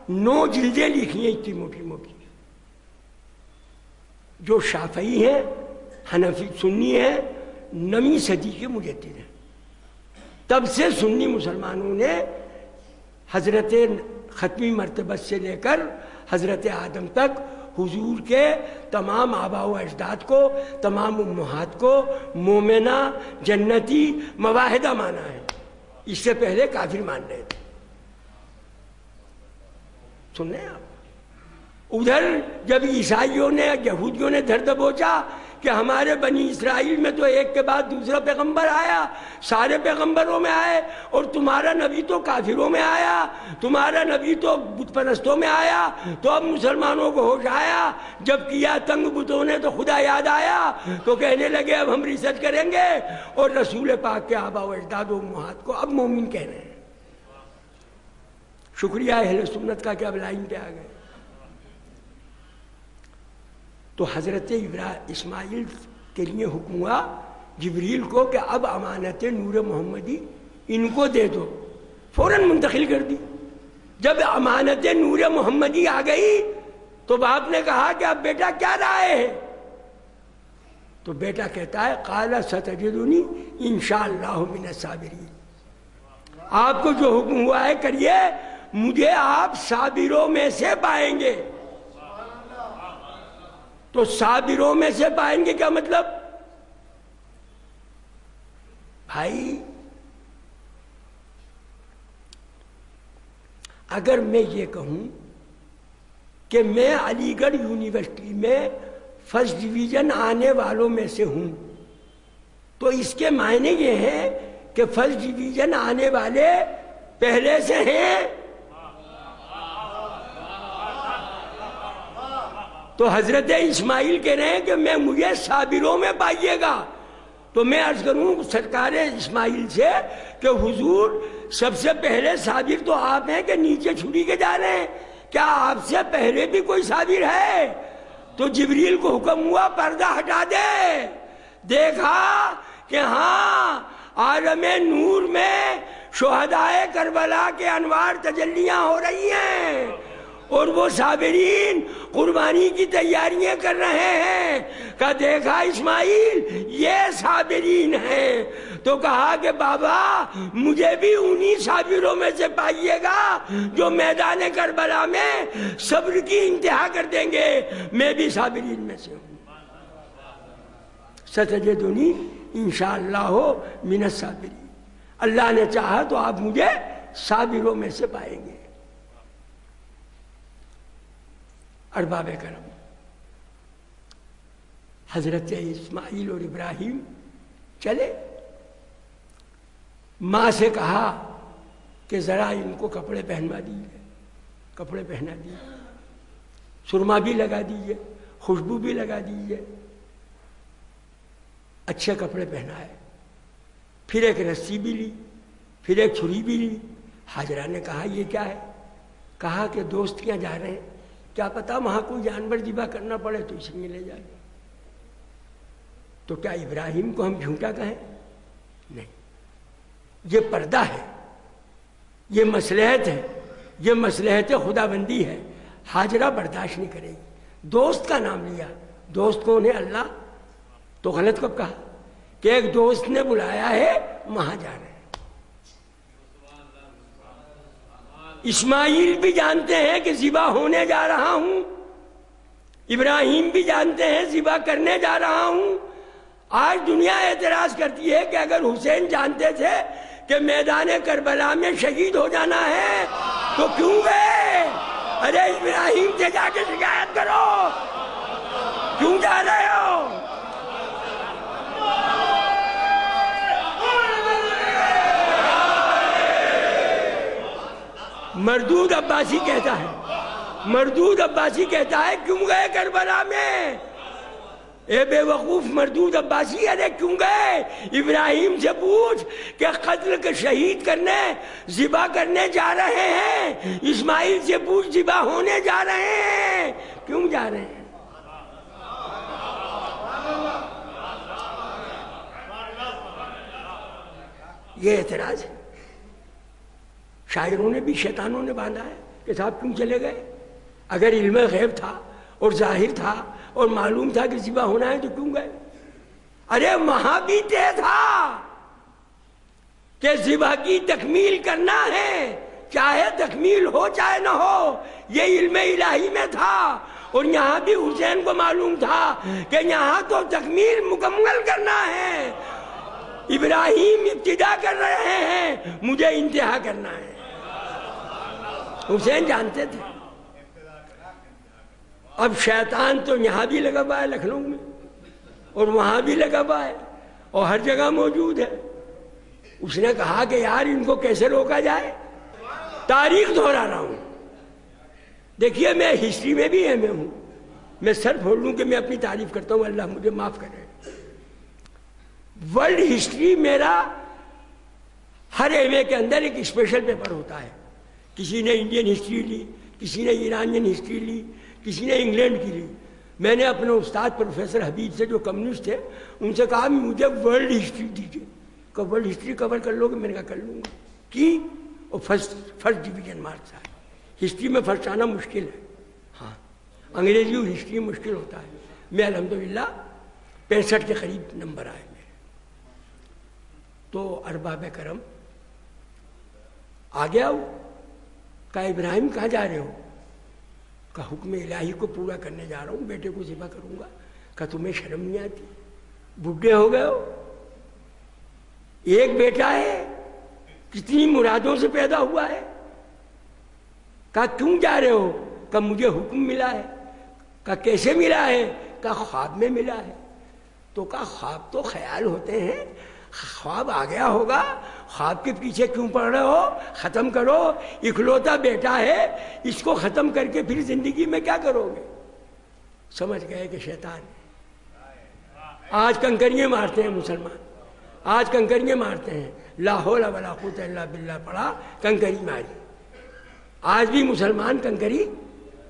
9 جلدیں لکھی ہیں اتنی موٹی موٹی، جو شافعی ہیں، حنفی سنی ہیں، 9ویں صدی کے مجدد ہیں۔ تب سے سنی مسلمانوں نے حضرت ختمی مرتبت سے لے کر حضرت آدم تک حضور کے تمام آباء و اجداد کو، تمام امہات کو مومنہ، جنتی، مواحدہ مانا ہے، اس سے پہلے کافر مان رہے تھے۔ سن رہے ہیں آپ؟ ادھر جب عیسائیوں نے، یہودیوں نے دھر دبوچا کہ ہمارے بنی اسرائیل میں تو ایک کے بعد دوسرا پیغمبر آیا، سارے پیغمبروں میں آئے، اور تمہارا نبی تو کافروں میں آیا، تمہارا نبی تو بت پرستوں میں آیا، تو اب مسلمانوں کو ہوش آیا، جب کیا تنگ بتوں نے تو خدا یاد آیا، تو کہنے لگے اب ہم ریسرچ کریں گے، اور رسول پاک کے آباء و اجداد و امہات کو اب مومن کہہ رہے ہیں۔ شکریہ اہل سنت کا کہ اب لائن پہ آ گئے۔ تو حضرت اسماعیل کے لیے حکم ہوا جبریل کو کہ اب امانت نور محمدی ان کو دے دو، فوراً منتقل کر دی۔ جب امانت نور محمدی آ گئی تو باپ نے کہا کہ اب بیٹا کیا رائے ہے؟ تو بیٹا کہتا ہے قال ستجدنی انشاءاللہ من الصابرین، آپ کو جو حکم ہوا ہے کریے، مجھے آپ صابروں میں سے پائیں گے۔ تو صابروں میں سے پائیں گے کیا مطلب؟ بھائی اگر میں یہ کہوں کہ میں علی گڑھ یونیورسٹی میں فرسٹ ڈویژن آنے والوں میں سے ہوں، تو اس کے معنی یہ ہیں کہ فرسٹ ڈویژن آنے والے پہلے سے ہیں۔ تو حضرت اسماعیل کہہ رہے ہیں کہ مجھے صابروں میں پائیے گا۔ تو میں عرض کروں سرکار اسماعیل سے کہ حضور سب سے پہلے صابر تو آپ ہیں کہ نیچے چھری کے جا رہے ہیں، کیا آپ سے پہلے بھی کوئی صابر ہے؟ تو جبریل کو حکم ہوا پردہ ہٹا دے، دیکھا کہ ہاں عالم نور میں شہدائے کربلا کے انوار تجلیاں ہو رہی ہیں، اور وہ صابرین قربانی کی تیاریاں کر رہے ہیں۔ کہا دیکھا اسماعیل یہ صابرین ہیں، تو کہا کہ بابا مجھے بھی انہی صابروں میں سے پائیے گا جو میدان کربلا میں صبر کی انتہا کر دیں گے، میں بھی صابرین میں سے ہوں۔ ستجدنی انشاءاللہ من الصابرین، اللہ نے چاہا تو آپ مجھے صابروں میں سے پائیں گے۔ ارباب کرم حضرت اسماعیل اور ابراہیم چلے، ماں سے کہا کہ ذرا ان کو کپڑے پہنوا دیجیے، کپڑے پہنا دیجیے، سرما بھی لگا دیجیے، خوشبو بھی لگا دیجیے، اچھے کپڑے پہنائے۔ پھر ایک رسی بھی لی، پھر ایک چھری بھی لی۔ حاجرہ نے کہا یہ کیا ہے؟ کہا کہ دوست کیا جا رہے ہیں، کیا پتا وہاں کوئی جانور ذبح کرنا پڑے تو اسی میں لے جائیں۔ تو کیا ابراہیم کو ہم جھوٹا کہیں؟ نہیں، یہ پردہ ہے، یہ مصلحت ہے، یہ مصلحت خداوندی ہے، حاجرہ برداشت نہیں کرے گی۔ دوست کا نام لیا، دوست کون ہے؟ اللہ۔ تو غلط کب کہا کہ ایک دوست نے بلایا ہے وہاں جا رہے ہیں؟ اسماعیل بھی جانتے ہیں کہ ذبح ہونے جا رہا ہوں، ابراہیم بھی جانتے ہیں ذبح کرنے جا رہا ہوں۔ آج دنیا اعتراض کرتی ہے کہ اگر حسین جانتے تھے کہ میدان کربلا میں شہید ہو جانا ہے تو کیوں گئے؟ ارے ابراہیم سے جا کے شکایت کرو، کیوں جا رہے ہو؟ مردود عباسی کہتا ہے، مردود عباسی کہتا ہے کیوں گئے کربلا میں؟ اے بے وقوف مردود عباسی، ارے کیوں گئے؟ ابراہیم سے پوچھ کہ قتل کے شہید کرنے، ذبح کرنے جا رہے ہیں۔ اسماعیل سے پوچھ ذبح ہونے جا رہے ہیں، کیوں جا رہے ہیں؟ یہ اعتراض ہے۔ شاعروں نے بھی، شیطانوں نے باندھا ہے کہ صاحب کیوں چلے گئے؟ اگر علم غیب تھا اور ظاہر تھا اور معلوم تھا کہ ذبح ہونا ہے تو کیوں گئے؟ ارے وہاں بھی طے تھا کہ ذبح کی تکمیل کرنا ہے، چاہے تکمیل ہو چاہے نہ ہو، یہ علم الہی میں تھا۔ اور یہاں بھی حسین کو معلوم تھا کہ یہاں تو تکمیل مکمل کرنا ہے۔ ابراہیم ابتدا کر رہے ہیں، مجھے انتہا کرنا ہے۔ حسین جانتے تھے۔ اب شیطان تو یہاں بھی لگا ہوا ہے لکھنؤ میں، اور وہاں بھی لگا ہوا ہے، اور ہر جگہ موجود ہے۔ اس نے کہا کہ یار ان کو کیسے روکا جائے؟ تاریخ دہرا رہا ہوں۔ دیکھیے میں ہسٹری میں بھی ایم اے ہوں، میں سر پھوڑ لوں کہ میں اپنی تعریف کرتا ہوں، اللہ مجھے معاف کرے۔ ورلڈ ہسٹری میرا ہر ایم اے کے اندر ایک اسپیشل پیپر ہوتا ہے۔ کسی نے انڈین ہسٹری لی، کسی نے ایرانین ہسٹری لی، کسی نے انگلینڈ کی لی۔ میں نے اپنے استاد پروفیسر حبیب سے جو کمیونسٹ تھے ان سے کہا مجھے ورلڈ ہسٹری دیجیے، کہ ورلڈ ہسٹری کور کر لو گے؟ میں نے کہا کر لوں گا۔ کی؟ اور فرسٹ ڈویژن مارکس آئے۔ ہسٹری میں فرسٹ آنا مشکل ہے، ہاں انگریزی اور ہسٹری مشکل ہوتا ہے۔ میں الحمدللہ 65 کے قریب نمبر آئے میرے۔ تو ارباب کرم آ گیا وہ، کہا ابراہیم کہاں جا رہے ہو؟ کہ حکم الہی کو پورا کرنے جا رہا ہوں، بیٹے کو ذبح کروں گا۔ کہ تمہیں شرم نہیں آتی؟ بڈھے ہو گئے ہو، ایک بیٹا ہے، کتنی مرادوں سے پیدا ہوا ہے۔ کہا کیوں جا رہے ہو؟ کہ مجھے حکم ملا ہے۔ کہا کیسے ملا ہے؟ کہا خواب میں ملا ہے۔ تو کہا خواب تو خیال ہوتے ہیں، خواب آ گیا ہوگا، خواب کے پیچھے کیوں پڑ رہے ہو؟ ختم کرو، اکلوتا بیٹا ہے، اس کو ختم کر کے پھر زندگی میں کیا کرو گے؟ سمجھ گئے کہ شیطان آج کنکریاں مارتے ہیں مسلمان، آج کنکریاں مارتے ہیں، لا حول ولا قوت الا باللہ پڑھا کنکری ماری۔ آج بھی مسلمان کنکری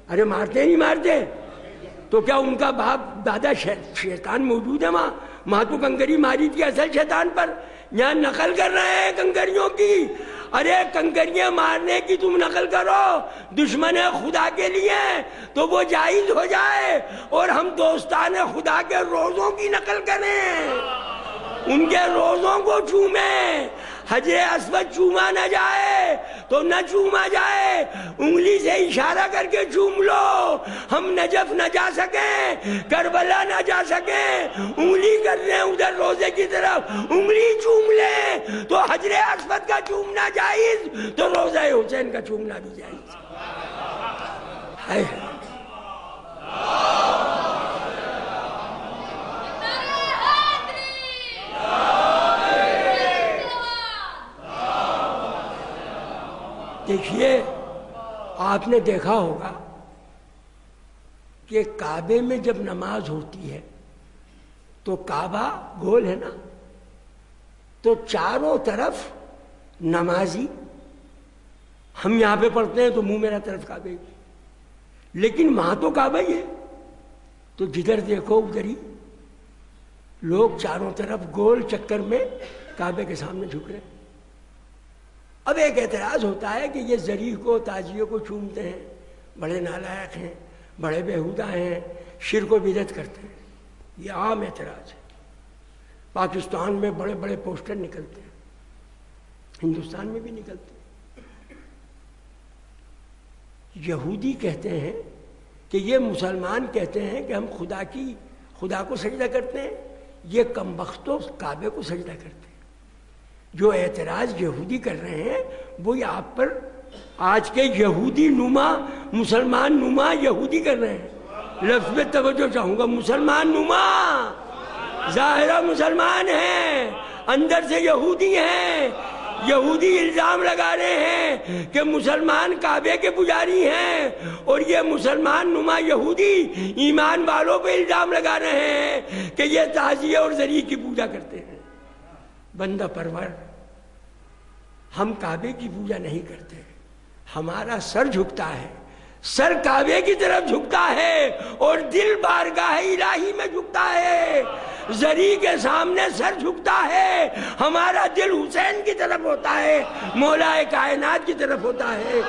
ارے مارتے نہیں مارتے؟ تو کیا ان کا باپ دادا شیطان موجود ہے وہاں تو کنکری ماری تھی اصل شیطان پر؟ یہاں نقل کر رہے ہیں کنکریوں کی۔ ارے کنکریاں مارنے کی تم نقل کرو، دشمن خدا کے لیے تو وہ جائز ہو جائے، اور ہم دوستان خدا کے روزوں کی نقل کریں، ان کے روزوں کو چومیں۔ حجر اسود چوما نہ جائے تو نہ چوما جائے، انگلی سے اشارہ کر کے چوم لو۔ ہم نجف نہ جا سکیں، کربلا نہ جا سکیں، انگلی کر رہے ہیں ادھر روزے کی طرف، انگلی چوم لیں تو حجر اسود کا چومنا جائز، تو روزہ حسین کا چومنا بھی جائز ہے۔ دیکھیے آپ نے دیکھا ہوگا کہ کعبے میں جب نماز ہوتی ہے تو کعبہ گول ہے نا، تو چاروں طرف نمازی، ہم یہاں پہ پڑھتے ہیں تو منہ میرا طرف کعبے کی، لیکن وہاں تو کعبہ ہی ہے، تو جدھر دیکھو ادھر ہی لوگ چاروں طرف گول چکر میں کعبے کے سامنے جھک رہے ہیں۔ اب ایک اعتراض ہوتا ہے کہ یہ زری کو تازیے کو چومتے ہیں، بڑے نالائق ہیں، بڑے بیہودہ ہیں، شرک و بدعت کرتے ہیں، یہ عام اعتراض ہے۔ پاکستان میں بڑے بڑے پوسٹر نکلتے ہیں، ہندوستان میں بھی نکلتے ہیں۔ یہودی کہتے ہیں کہ یہ مسلمان کہتے ہیں کہ ہم خدا کو سجدہ کرتے ہیں، یہ کمبختوں کعبے کو سجدہ کرتے ہیں۔ جو اعتراض یہودی کر رہے ہیں وہ آپ پر آج کے یہودی نما، مسلمان نما یہودی کر رہے ہیں۔ لفظ میں توجہ چاہوں گا، مسلمان نما، ظاہرہ مسلمان ہیں، اندر سے یہودی ہیں۔ یہودی الزام لگا رہے ہیں کہ مسلمان کعبے کے پجاری ہیں، اور یہ مسلمان نما یہودی ایمان والوں پہ الزام لگا رہے ہیں کہ یہ تعزیہ اور ذریعہ کی پوجا کرتے ہیں۔ بندہ پرور، ہم کعبے کی پوجا نہیں کرتے، ہمارا سر جھکتا ہے، سر کعبے کی طرف جھکتا ہے اور دل بارگاہ الہی میں جھکتا ہے۔ ذری کے سامنے سر جھکتا ہے، ہمارا دل حسین کی طرف ہوتا ہے، مولا کائنات کی طرف ہوتا ہے۔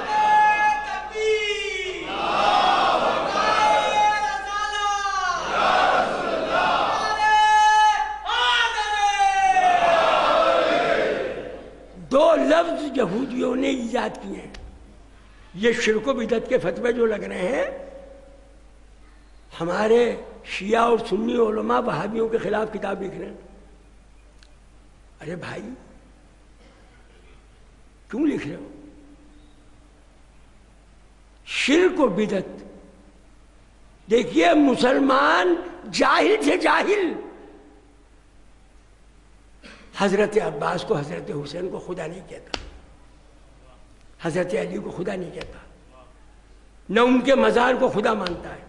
دو لفظ یہودیوں نے ایجاد کیے ہیں۔ یہ شرک و بدعت کے فتوے جو لگ رہے ہیں، ہمارے شیعہ اور سنی علماء وہابیوں کے خلاف کتاب لکھ رہے ہیں۔ ارے بھائی کیوں لکھ رہے ہو؟ شرک و بدعت، دیکھیے مسلمان جاہل سے جاہل حضرت عباس کو، حضرت حسین کو خدا نہیں کہتا، حضرت علی کو خدا نہیں کہتا، نہ ان کے مزار کو خدا مانتا ہے۔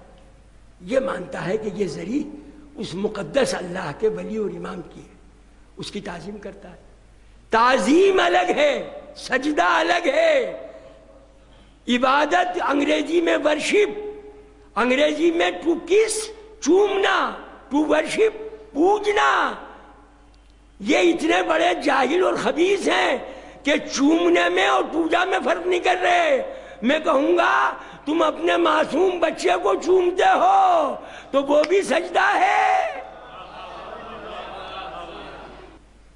یہ مانتا ہے کہ یہ ذری اس مقدس اللہ کے ولی اور امام کی ہے، اس کی تعظیم کرتا ہے۔ تعظیم الگ ہے، سجدہ الگ ہے۔ عبادت انگریزی میں ورشپ، انگریزی میں ٹو کس، چومنا، ٹو ورشپ، پوجنا۔ یہ اتنے بڑے جاہل اور خبیث ہیں کہ چومنے میں اور پوجا میں فرق نہیں کر رہے۔ میں کہوں گا تم اپنے معصوم بچے کو چومتے ہو تو وہ بھی سجدہ ہے۔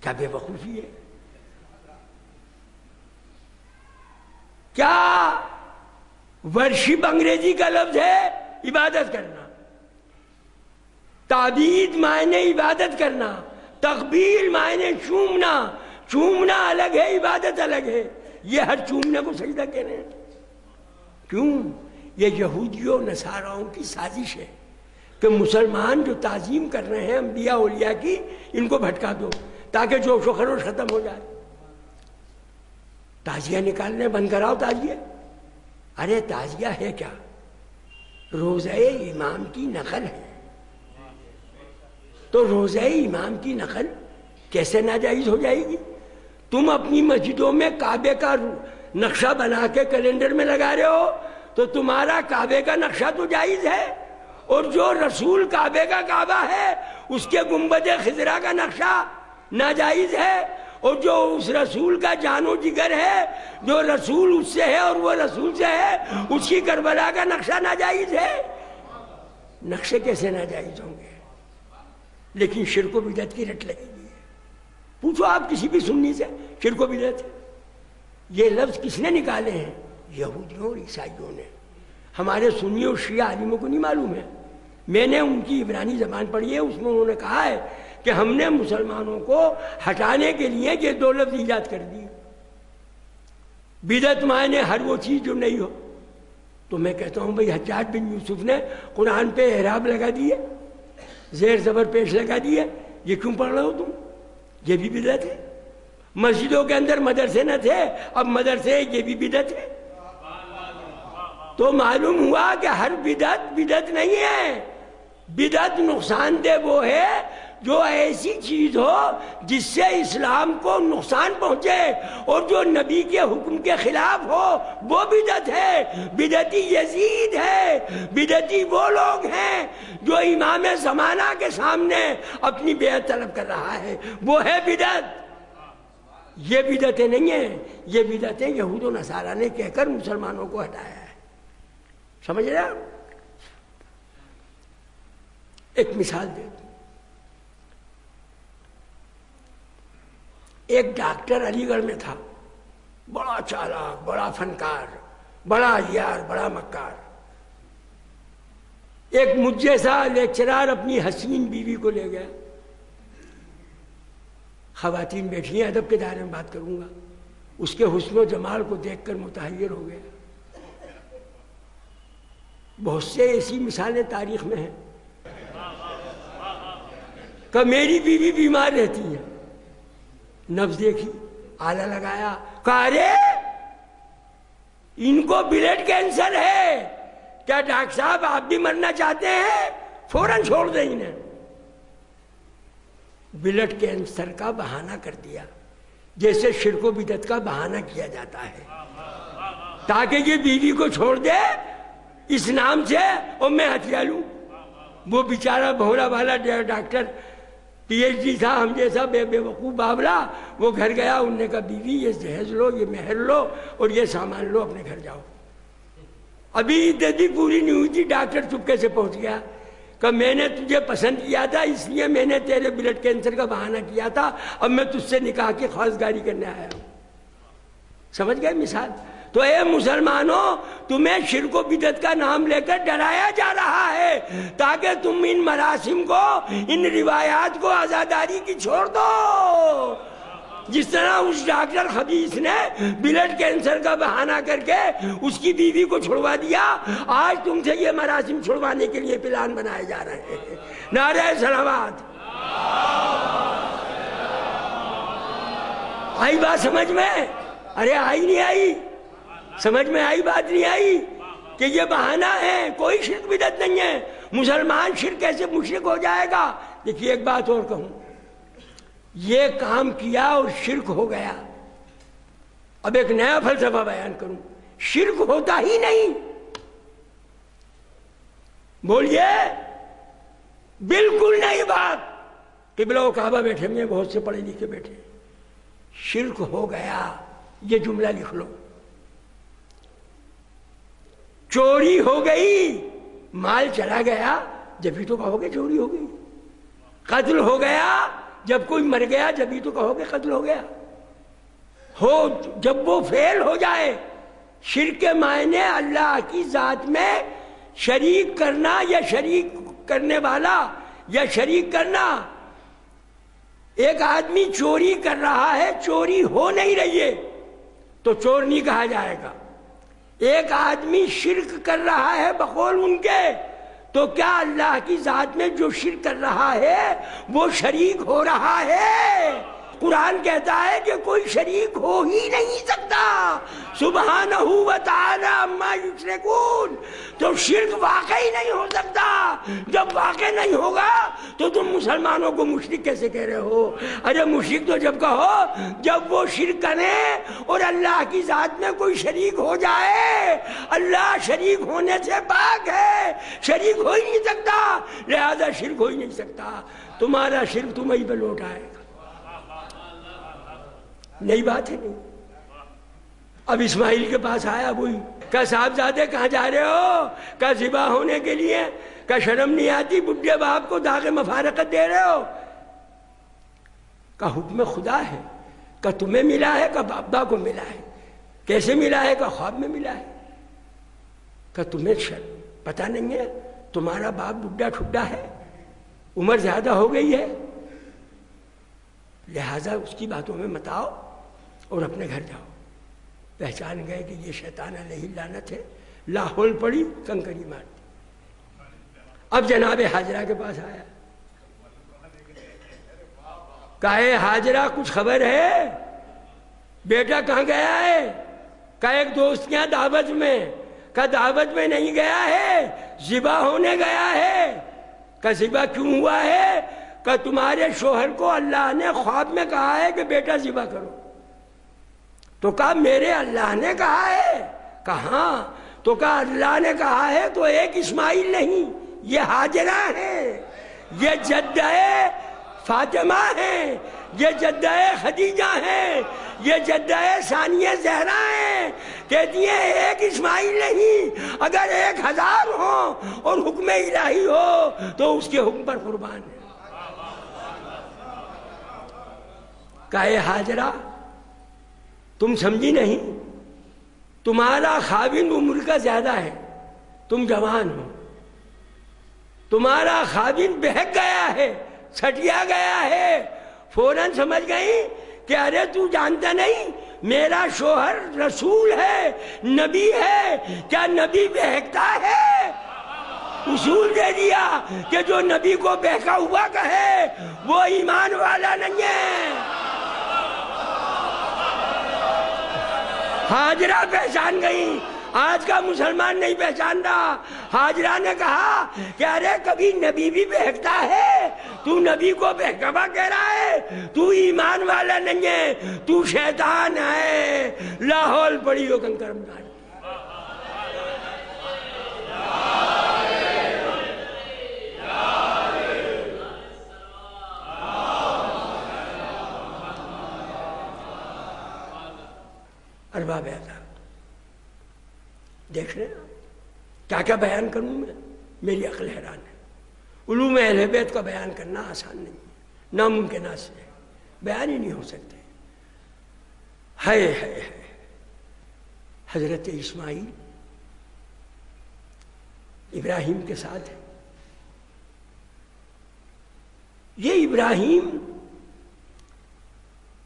کیا بے وقوفی ہے! کیا ورشپ انگریزی کا لفظ ہے عبادت کرنا، تعبید معنی عبادت کرنا، تقبیل معنی چومنا، چومنا الگ ہے، عبادت الگ ہے۔ یہ ہر چومنے کو سجدہ کہہ رہے ہیں۔ کیوں؟ یہ یہودیوں نصاراؤں کی سازش ہے کہ مسلمان جو تعظیم کر رہے ہیں انبیاء اولیاء کی، ان کو بھٹکا دو تاکہ جوش و خروش ختم ہو جائے۔ تعزیہ نکالنے بند کراؤ تعزیہ۔ ارے تعزیہ ہے کیا؟ روزہ امام کی نقل ہے، تو روزہ امام کی نقل کیسے ناجائز ہو جائے گی؟ تم اپنی مسجدوں میں کعبے کا نقشہ بنا کے کیلنڈر میں لگا رہے ہو تو تمہارا کعبے کا نقشہ تو جائز ہے، اور جو رسول کعبے کا کعبہ ہے اس کے گنبد خضرا کا نقشہ ناجائز ہے، اور جو اس رسول کا جان و جگر ہے، جو رسول اس سے ہے اور وہ رسول سے ہے، اس کی کربلا کا نقشہ ناجائز ہے۔ نقشے کیسے ناجائز ہوں گے؟ لیکن شرک و بدعت کی رٹ لگی ہوئی ہے۔ پوچھو آپ کسی بھی سنی سے، شرک و بدعت یہ لفظ کس نے نکالے ہیں؟ یہودیوں اور عیسائیوں نے۔ ہمارے سنی اور شیعہ عالموں کو نہیں معلوم ہے۔ میں نے ان کی عبرانی زبان پڑھی ہے، اس میں انہوں نے کہا ہے کہ ہم نے مسلمانوں کو ہٹانے کے لیے یہ دو لفظ ایجاد کر دی۔ بدعت معنی ہر وہ چیز جو نہیں ہو۔ تو میں کہتا ہوں بھئی حجاج بن یوسف نے قرآن پہ اعراب لگا دیے، زیر زبر پیش لگا دیے، یہ کیوں پڑھ رہے ہو تم؟ یہ بھی بدعت ہے۔ مسجدوں کے اندر مدرسے نہ تھے، اب مدرسے، یہ بھی بدعت ہے۔ تو معلوم ہوا کہ ہر بدعت بدعت نہیں ہے۔ بدعت نقصان دہ وہ ہے جو ایسی چیز ہو جس سے اسلام کو نقصان پہنچے اور جو نبی کے حکم کے خلاف ہو وہ بدعت ہے۔ بدعتی یزید ہے، بدعتی وہ لوگ ہیں جو امام زمانہ کے سامنے اپنی بیعت طلب کر رہا ہے، وہ ہے بدعت۔ یہ بدعتیں نہیں ہیں، یہ بدعتیں یہود و نصارہ نے کہہ کر مسلمانوں کو ہٹایا ہے۔ سمجھ رہے آپ؟ ایک مثال دے دوں، ایک ڈاکٹر علی گڑھ میں تھا، بڑا چالاک، بڑا فنکار، بڑا عیار، بڑا مکار۔ ایک مجھ جیسا لیکچرار اپنی حسین بیوی کو لے گیا۔ خواتین بیٹھی ہیں، ادب کے دائرے میں بات کروں گا، اس کے حسن و جمال کو دیکھ کر متحیر ہو گیا۔ بہت سے ایسی مثالیں تاریخ میں ہیں کہ میری بیوی بیمار رہتی ہے، نبض دیکھی، آلہ لگایا، کہا ارے ان کو بلڈ کینسر ہے، کیا ڈاکٹر صاحب آپ بھی مرنا چاہتے ہیں؟ فوراً چھوڑ دیں انہیں۔ بلڈ کینسر کا بہانہ کر دیا، جیسے شرک و بدعت کا بہانہ کیا جاتا ہے، تاکہ یہ بیوی کو چھوڑ دے اس نام سے اور میں ہتھیا لوں۔ وہ بیچارہ بھولا والا ڈاکٹر پی ایچ ڈی تھا، ہم جیسا بے وقوف بابلا، وہ گھر گیا، انہوں نے کہا بیوی یہ جہیز لو، یہ مہر لو اور یہ سامان لو، اپنے گھر جاؤ۔ ابھی عدت بھی پوری نہیں ہوئی تھی، ڈاکٹر چپکے سے پہنچ گیا کہ میں نے تجھے پسند کیا تھا، اس لیے میں نے تیرے بلڈ کینسر کا بہانہ کیا تھا، اب میں تجھ سے نکاح کی خواستگاری کرنے آیا ہوں۔ سمجھ گئے مثال؟ تو اے مسلمانوں، تمہیں شرک و بدعت کا نام لے کر ڈرایا جا رہا ہے تاکہ تم ان مراسم کو، ان روایات کو عزاداری کی چھوڑ دو۔ جس طرح اس ڈاکٹر خبیث نے بلڈ کینسر کا بہانہ کر کے اس کی بیوی کو چھڑوا دیا، آج تم سے یہ مراسم چھڑوانے کے لیے پلان بنائے جا رہے ہیں۔ نعرہ صلوات۔ آئی بات سمجھ میں؟ ارے آئی نہیں آئی؟ سمجھ میں آئی بات نہیں آئی کہ یہ بہانہ ہے، کوئی شرک بدعت نہیں ہے۔ مسلمان شرک کیسے مشرک ہو جائے گا؟ دیکھیے ایک بات اور کہوں، یہ کام کیا اور شرک ہو گیا۔ اب ایک نیا فلسفہ بیان کروں، شرک ہوتا ہی نہیں۔ بولیے، بالکل نہیں بات۔ قبلہ و کعبہ بیٹھے ہوئے بہت سے پڑھے لکھے بیٹھے، شرک ہو گیا، یہ جملہ لکھ لو۔ چوری ہو گئی، مال چلا گیا، جبھی تو کہو گے چوری ہو گئی۔ قتل ہو گیا، جب کوئی مر گیا جبھی تو کہو گے قتل ہو گیا۔ جب وہ فعل ہو جائے، شرک کے معنی اللہ کی ذات میں شریک کرنا یا شریک کرنے والا یا شریک کرنا۔ ایک آدمی چوری کر رہا ہے، چوری ہو نہیں رہی ہے تو چور نہیں کہا جائے گا۔ ایک آدمی شرک کر رہا ہے بقول ان کے، تو کیا اللہ کی ذات میں جو شرک کر رہا ہے وہ شریک ہو رہا ہے؟ قرآن کہتا ہے کہ کوئی شریک ہو ہی نہیں سکتا، سبحانہ و تعالی عما یشرکون۔ تو شرک واقعی نہیں ہو سکتا۔ جب واقع نہیں ہوگا تو تم مسلمانوں کو مشرک کیسے کہہ رہے ہو؟ ارے مشرک تو جب کہو جب وہ شرک کریں اور اللہ کی ذات میں کوئی شریک ہو جائے۔ اللہ شریک ہونے سے پاک ہے، شریک ہو ہی نہیں سکتا، لہذا شرک ہو ہی نہیں سکتا۔ تمہارا شرک تمہیں پہ لوٹ آئے گا۔ نئی بات ہے نہیں۔ اب اسماعیل کے پاس آیا وہی، کہا صاحبزادے کہاں جا رہے ہو؟ کہا ذبح ہونے کے لیے۔ کہا شرم نہیں آتی، بڈھے باپ کو داغ مفارقت دے رہے ہو؟ کہا حکم خدا ہے۔ کہا تمہیں ملا ہے؟ کہا ابا کو ملا ہے۔ کیسے ملا ہے؟ کہا خواب میں ملا ہے۔ کہا تمہیں پتہ نہیں ہے تمہارا باپ بڈھا ٹھڈا ہے، عمر زیادہ ہو گئی ہے، لہذا اس کی باتوں میں مت آؤ اور اپنے گھر جاؤ۔ پہچان گئے کہ یہ شیطان علیہ لعنت ہے، لاہول پڑی، کنکری مار دی۔ اب جناب حاجرہ کے پاس آیا، کہا اے حاجرہ کچھ خبر ہے؟ بیٹا کہاں گیا ہے؟ کہا ایک دوست کے دعوت میں۔ کہا دعوت میں نہیں گیا ہے، ذبح ہونے گیا ہے۔ کہا ذبح کیوں ہوا ہے؟ کہ تمہارے شوہر کو اللہ نے خواب میں کہا ہے کہ بیٹا ذبح کرو. تو کہا میرے اللہ نے کہا ہے. کہاں؟ تو کہا اللہ نے کہا ہے تو ایک اسماعیل نہیں، یہ ہاجرہ ہیں، یہ جدہ فاطمہ ہیں، یہ جدہ خدیجہ ہیں، یہ جدہ ثانیہ زہرا ہیں. کہتی ہیں ایک اسماعیل نہیں، اگر 1000 ہوں اور حکم الہی ہو تو اس کے حکم پر قربان ہے. کہے ہاجرہ تم سمجھی نہیں، تمہارا خاوند عمر کا زیادہ ہے، تم جوان ہو، تمہارا خاوند بہک گیا ہے، سٹیا گیا ہے. فوراً سمجھ گئی کہ ارے تو جانتا نہیں میرا شوہر رسول ہے، نبی ہے. کیا نبی بہکتا ہے؟ اصول دے دیا کہ جو نبی کو بہکا ہوا کہے وہ ایمان والا نہیں ہے. ہاجرہ پہچان گئی، آج کا مسلمان نہیں پہچان رہا. ہاجرہ نے کہا کہ ارے کبھی نبی بھی بہکتا ہے، تو نبی کو بہکوا کہہ رہا ہے، تو ایمان والا نہیں ہے، تو شیطان ہے. لاہور پڑی ہو کنکرم دار. ارباب اعظم دیکھ رہے ہیں کیا کیا بیان کروں میں، میری عقل حیران ہے. علوم اہل بیت کا بیان کرنا آسان نہیں ہے، ناممکنات سے بیان ہی نہیں ہو سکتے. ہے حضرت اسماعیل ابراہیم کے ساتھ ہے. یہ ابراہیم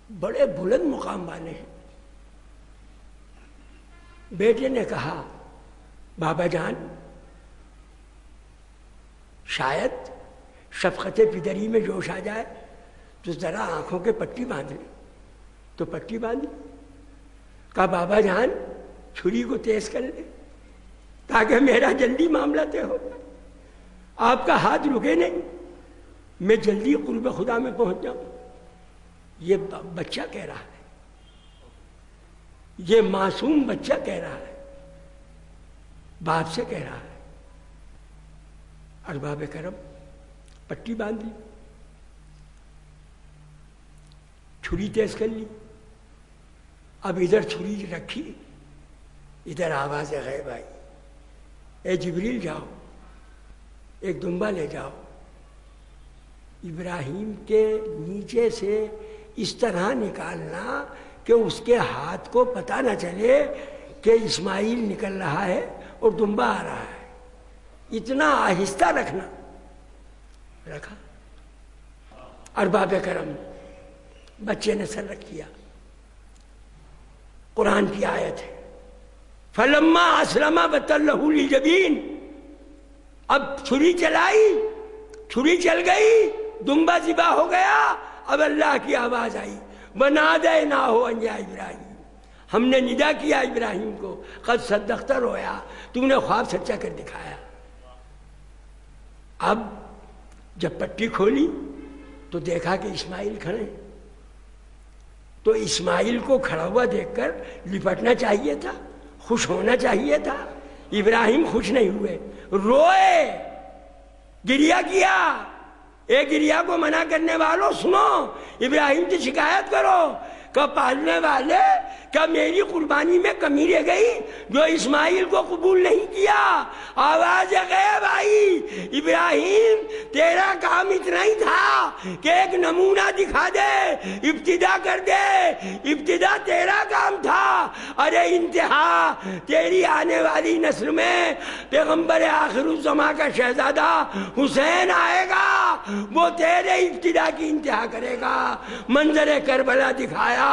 بڑے بلند مقام والے ہیں. بیٹے نے کہا بابا جان شاید شفقت پدری میں جوش آ جائے تو ذرا آنکھوں کے پٹی باندھ لیں. تو پٹی باندھ لی. کہا بابا جان چھری کو تیز کر لیں تاکہ میرا جلدی معاملہ طے ہو جائے. آپ کا ہاتھ رکے نہیں، میں جلدی قرب خدا میں پہنچ جاؤں. یہ بچہ کہہ رہا ہے، یہ معصوم بچہ کہہ رہا ہے، باپ سے کہہ رہا ہے. ارباب کرم پٹی باندھ لی، چھری تیز کر لی. اب ادھر چھری رکھی، ادھر آواز غیب آئی، اے جبریل جاؤ ایک دمبا لے جاؤ، ابراہیم کے نیچے سے اس طرح نکالنا کہ اس کے ہاتھ کو پتہ نہ چلے کہ اسماعیل نکل رہا ہے اور دمبا آ رہا ہے. اتنا آہستہ رکھنا. رکھا. ارباب کرم بچے نے سر رکھ دیا. قرآن کی آیت ہے فلما اسلم وتلہ للجبین. اب چھری چلائی، چھری چل گئی، دمبا ذبح ہو گیا. اب اللہ کی آواز آئی وَنَادَيْنَاهُ أَن يَا إِبْرَاهِيمُ. ہم نے ندا کیا ابراہیم کو، قد صدقت رؤیا، تو نے خواب سچا کر دکھایا. اب جب پٹی کھولی تو دیکھا کہ اسماعیل کھڑے. تو اسماعیل کو کھڑا ہوا دیکھ کر لپٹنا چاہیے تھا، خوش ہونا چاہیے تھا. ابراہیم خوش نہیں ہوئے، روئے، گریہ کیا. ایک گریہ کو منع کرنے والوں سنو، ابراہیم سے شکایت کرو کہ پالنے والے کیا میری قربانی میں کمی رہ گئی جو اسماعیل کو قبول نہیں کیا. آواز غیب آئی ابراہیم تیرا کام اتنا ہی تھا کہ ایک نمونہ دکھا دے، ابتدا کر دے. ابتدا تیرا کام تھا. ارے انتہا تیری آنے والی نسل میں پیغمبر آخر الزماں کا شہزادہ حسین آئے گا، وہ تیرے ابتدا کی انتہا کرے گا. منظر کربلا دکھایا.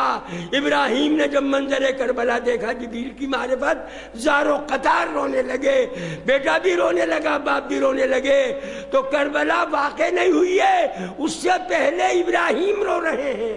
ابراہیم نے جب منظر کربلا دیکھا جبریل کی معرفت، زارو قطار رونے لگے. بیٹا بھی رونے لگا، باپ بھی رونے لگے. تو کربلا واقع نہیں ہوئی ہے، اس سے پہلے ابراہیم رو رہے ہیں.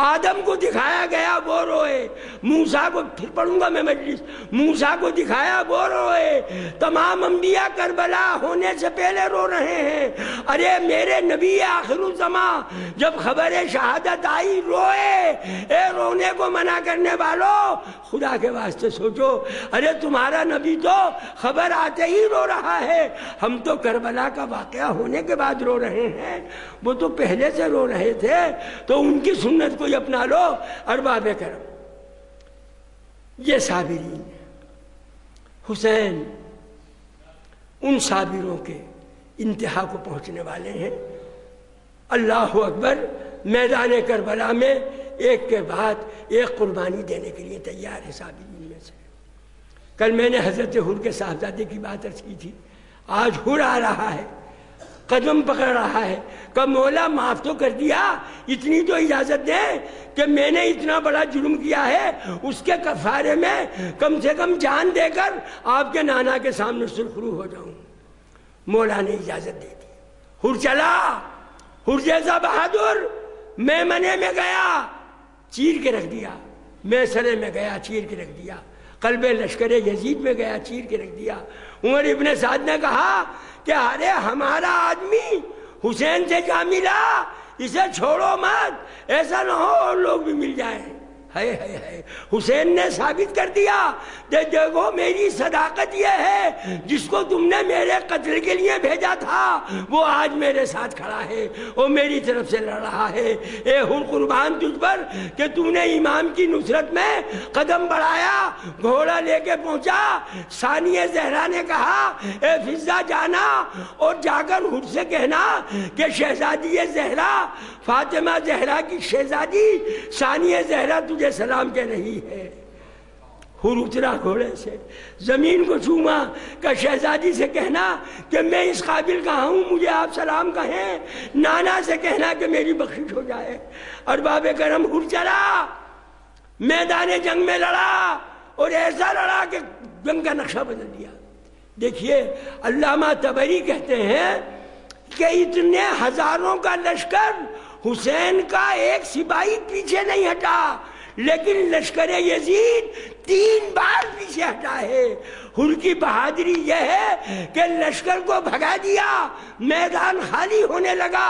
آدم کو دکھایا گیا وہ روئے، موسیٰ کو، پھر پڑھوں گا میں مجلس، موسیٰ کو دکھایا وہ روئے. تمام انبیاء کربلا ہونے سے پہلے رو رہے ہیں. ارے میرے میرے نبی آخر الزمان جب خبر شہادت آئی روئے. اے رونے کو منع کرنے والوں، خدا کے واسطے سوچو. ارے تمہارا نبی تو خبر آتے ہی رو رہا ہے، ہم تو کربلا کا واقعہ ہونے کے بعد رو رہے ہیں، وہ تو پہلے سے رو رہے تھے. تو ان کی سنت کو اپنا لو. ارباب کرم، یہ صابرین حسین ان صابروں کے انتہا کو پہنچنے والے ہیں. اللہ اکبر. میدان کربلا میں ایک کے بعد ایک قربانی دینے کے لیے تیار ہے صابرین میں سے. کل میں نے حضرت حر کے صاحبزادے کی بات عرض کی تھی. آج حر آ رہا ہے، قدم پکڑ رہا ہے کہ مولا معاف تو کر دیا، اتنی تو اجازت دیں کہ میں نے اتنا بڑا جرم کیا ہے، اس کے کفارے میں کم سے کم جان دے کر آپ کے نانا کے سامنے سرخرو ہو جاؤں. مولا نے اجازت دے دی. حر چلا. حر جیسا بہادر میمنے میں گیا، چیر کے رکھ دیا. میسرے میں گیا، چیر کے رکھ دیا. قلب لشکر یزید میں گیا، چیر کے رکھ دیا. عمر ابن سعد نے کہا کہ ارے ہمارا آدمی حسین سے جا ملا، اسے چھوڑو مت، ایسا نہ ہو اور لوگ بھی مل جائیں. ہے حسین نے ثابت کر دیا کہ دیکھو میری صداقت یہ ہے، جس کو تم نے میرے قتل کے لیے بھیجا تھا وہ آج میرے ساتھ کھڑا ہے اور میری طرف سے لڑ رہا ہے. اے حر قربان تجھ پر کہ تم نے امام کی نصرت میں قدم بڑھایا، گھوڑا لے کے پہنچا. ثانیہ زہرا نے کہا اے فضہ جانا اور جا کر حر سے کہنا کہ شہزادی زہرا، فاطمہ زہرا کی شہزادی ثانیہ زہرا تجھے سلام کہہ رہی ہے. حر اترا گھوڑے سے، زمین کو چوما کہ شہزادی سے کہنا کہ میں اس قابل کہاں ہوں مجھے آپ سلام کہیں. نانا سے کہنا کہ میری بخشش ہو جائے. ارباب کرم، حر چلا، میدان جنگ میں لڑا اور ایسا لڑا کہ جنگ کا نقشہ بدل دیا. دیکھیے علامہ طبری کہتے ہیں کہ اتنے ہزاروں کا لشکر، حسین کا ایک سپاہی پیچھے نہیں ہٹا، لیکن لشکر یزید 3 بار پیچھے ہٹا ہے. حر کی بہادری یہ ہے کہ لشکر کو بھگا دیا، میدان خالی ہونے لگا.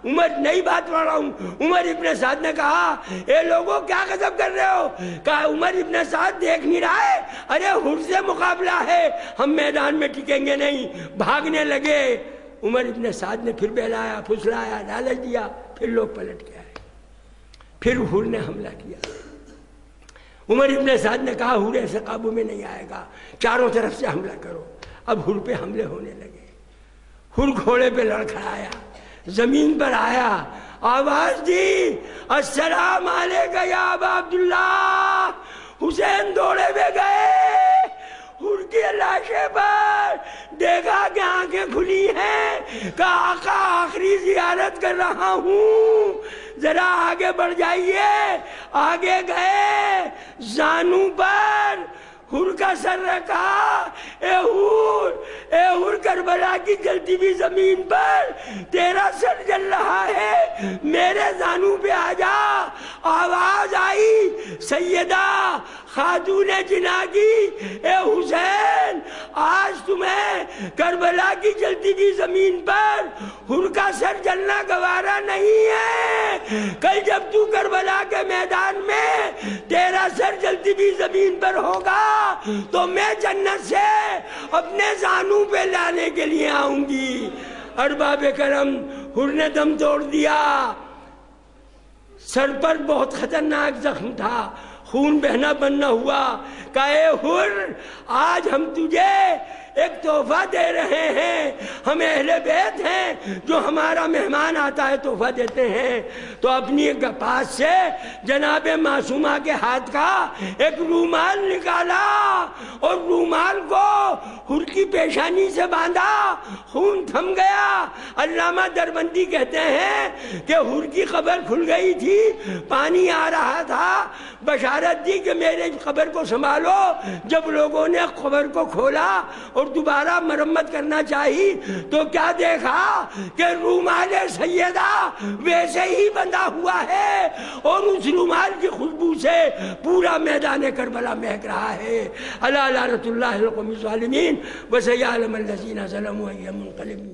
عمر نئی بات پڑھ رہا ہوں. عمر ابن سعد نے کہا اے لوگوں کیا غضب کر رہے ہو؟ کہا عمر ابن سعد دیکھ نہیں رہا ہے، ارے حر سے مقابلہ ہے، ہم میدان میں ٹکیں گے نہیں. بھاگنے لگے. عمر ابن سعد نے پھر بہلایا، پھسلایا، لالچ دیا، پھر لوگ پلٹ کے آئے. پھر حر نے حملہ کیا. عمر ابن سعد نے کہا حر ایسے قابو میں نہیں آئے گا، چاروں طرف سے حملہ کرو. اب حر پہ حملے ہونے لگے. حر گھوڑے پہ لڑکھڑایا، زمین پر آیا، آواز دی السلام علیکہ یا ابا عبداللہ. حسین دوڑے ہوئے گئے. حر کی لاشے پر دیکھا کہ آنکھیں کھلی ہیں، کہ آقا آخری زیارت کر رہا ہوں، ذرا آگے بڑھ جائیے. آگے گئے، زانو پر حر کا سر رکھا. اے حر کربلا کی جلتی بھی زمین پر تیرا سر جل رہا ہے، میرے زانو پہ آ جا. آواز آئی سیدہ خاتون جنا کی، اے حسین آج تمہیں کربلا کی جلتی بھی زمین پر حر کا سر جلنا گوارا نہیں ہے. کل جب تو کربلا کے میدان میں تیرا سر جلتی بھی زمین پر ہوگا تو میں جنت سے اپنے زانو پہ لانے کے لیے آؤں گی. ارباب کرم، حر نے دم توڑ دیا. سر پر بہت خطرناک زخم تھا، خون بہنا بند نہ ہوا. کہ اے حر آج ہم تجھے ایک تحفہ دے رہے ہیں. ہم اہل بیت ہیں، جو ہمارا مہمان آتا ہے تحفہ دیتے ہیں. تو اپنی پاس سے جناب معصومہ کے ہاتھ کا ایک رومال نکالا اور رومال کو حر کی پیشانی سے باندھا. خون تھم گیا. علامہ دربندی کہتے ہیں کہ حر کی قبر کھل گئی تھی، پانی آ رہا تھا، بشارت دی کہ میرے قبر کو سنبھالو. جب لوگوں نے قبر کو کھولا اور دوبارہ مرمت کرنا چاہی تو کیا دیکھا کہ رومال سیدہ ویسے ہی بندھا ہوا ہے اور اس رومال کی خوشبو سے پورا میدان کربلا مہک رہا ہے. الا لعنۃ اللہ القوم الظالمین وسیعلم الذین ظلموا ای منقلب.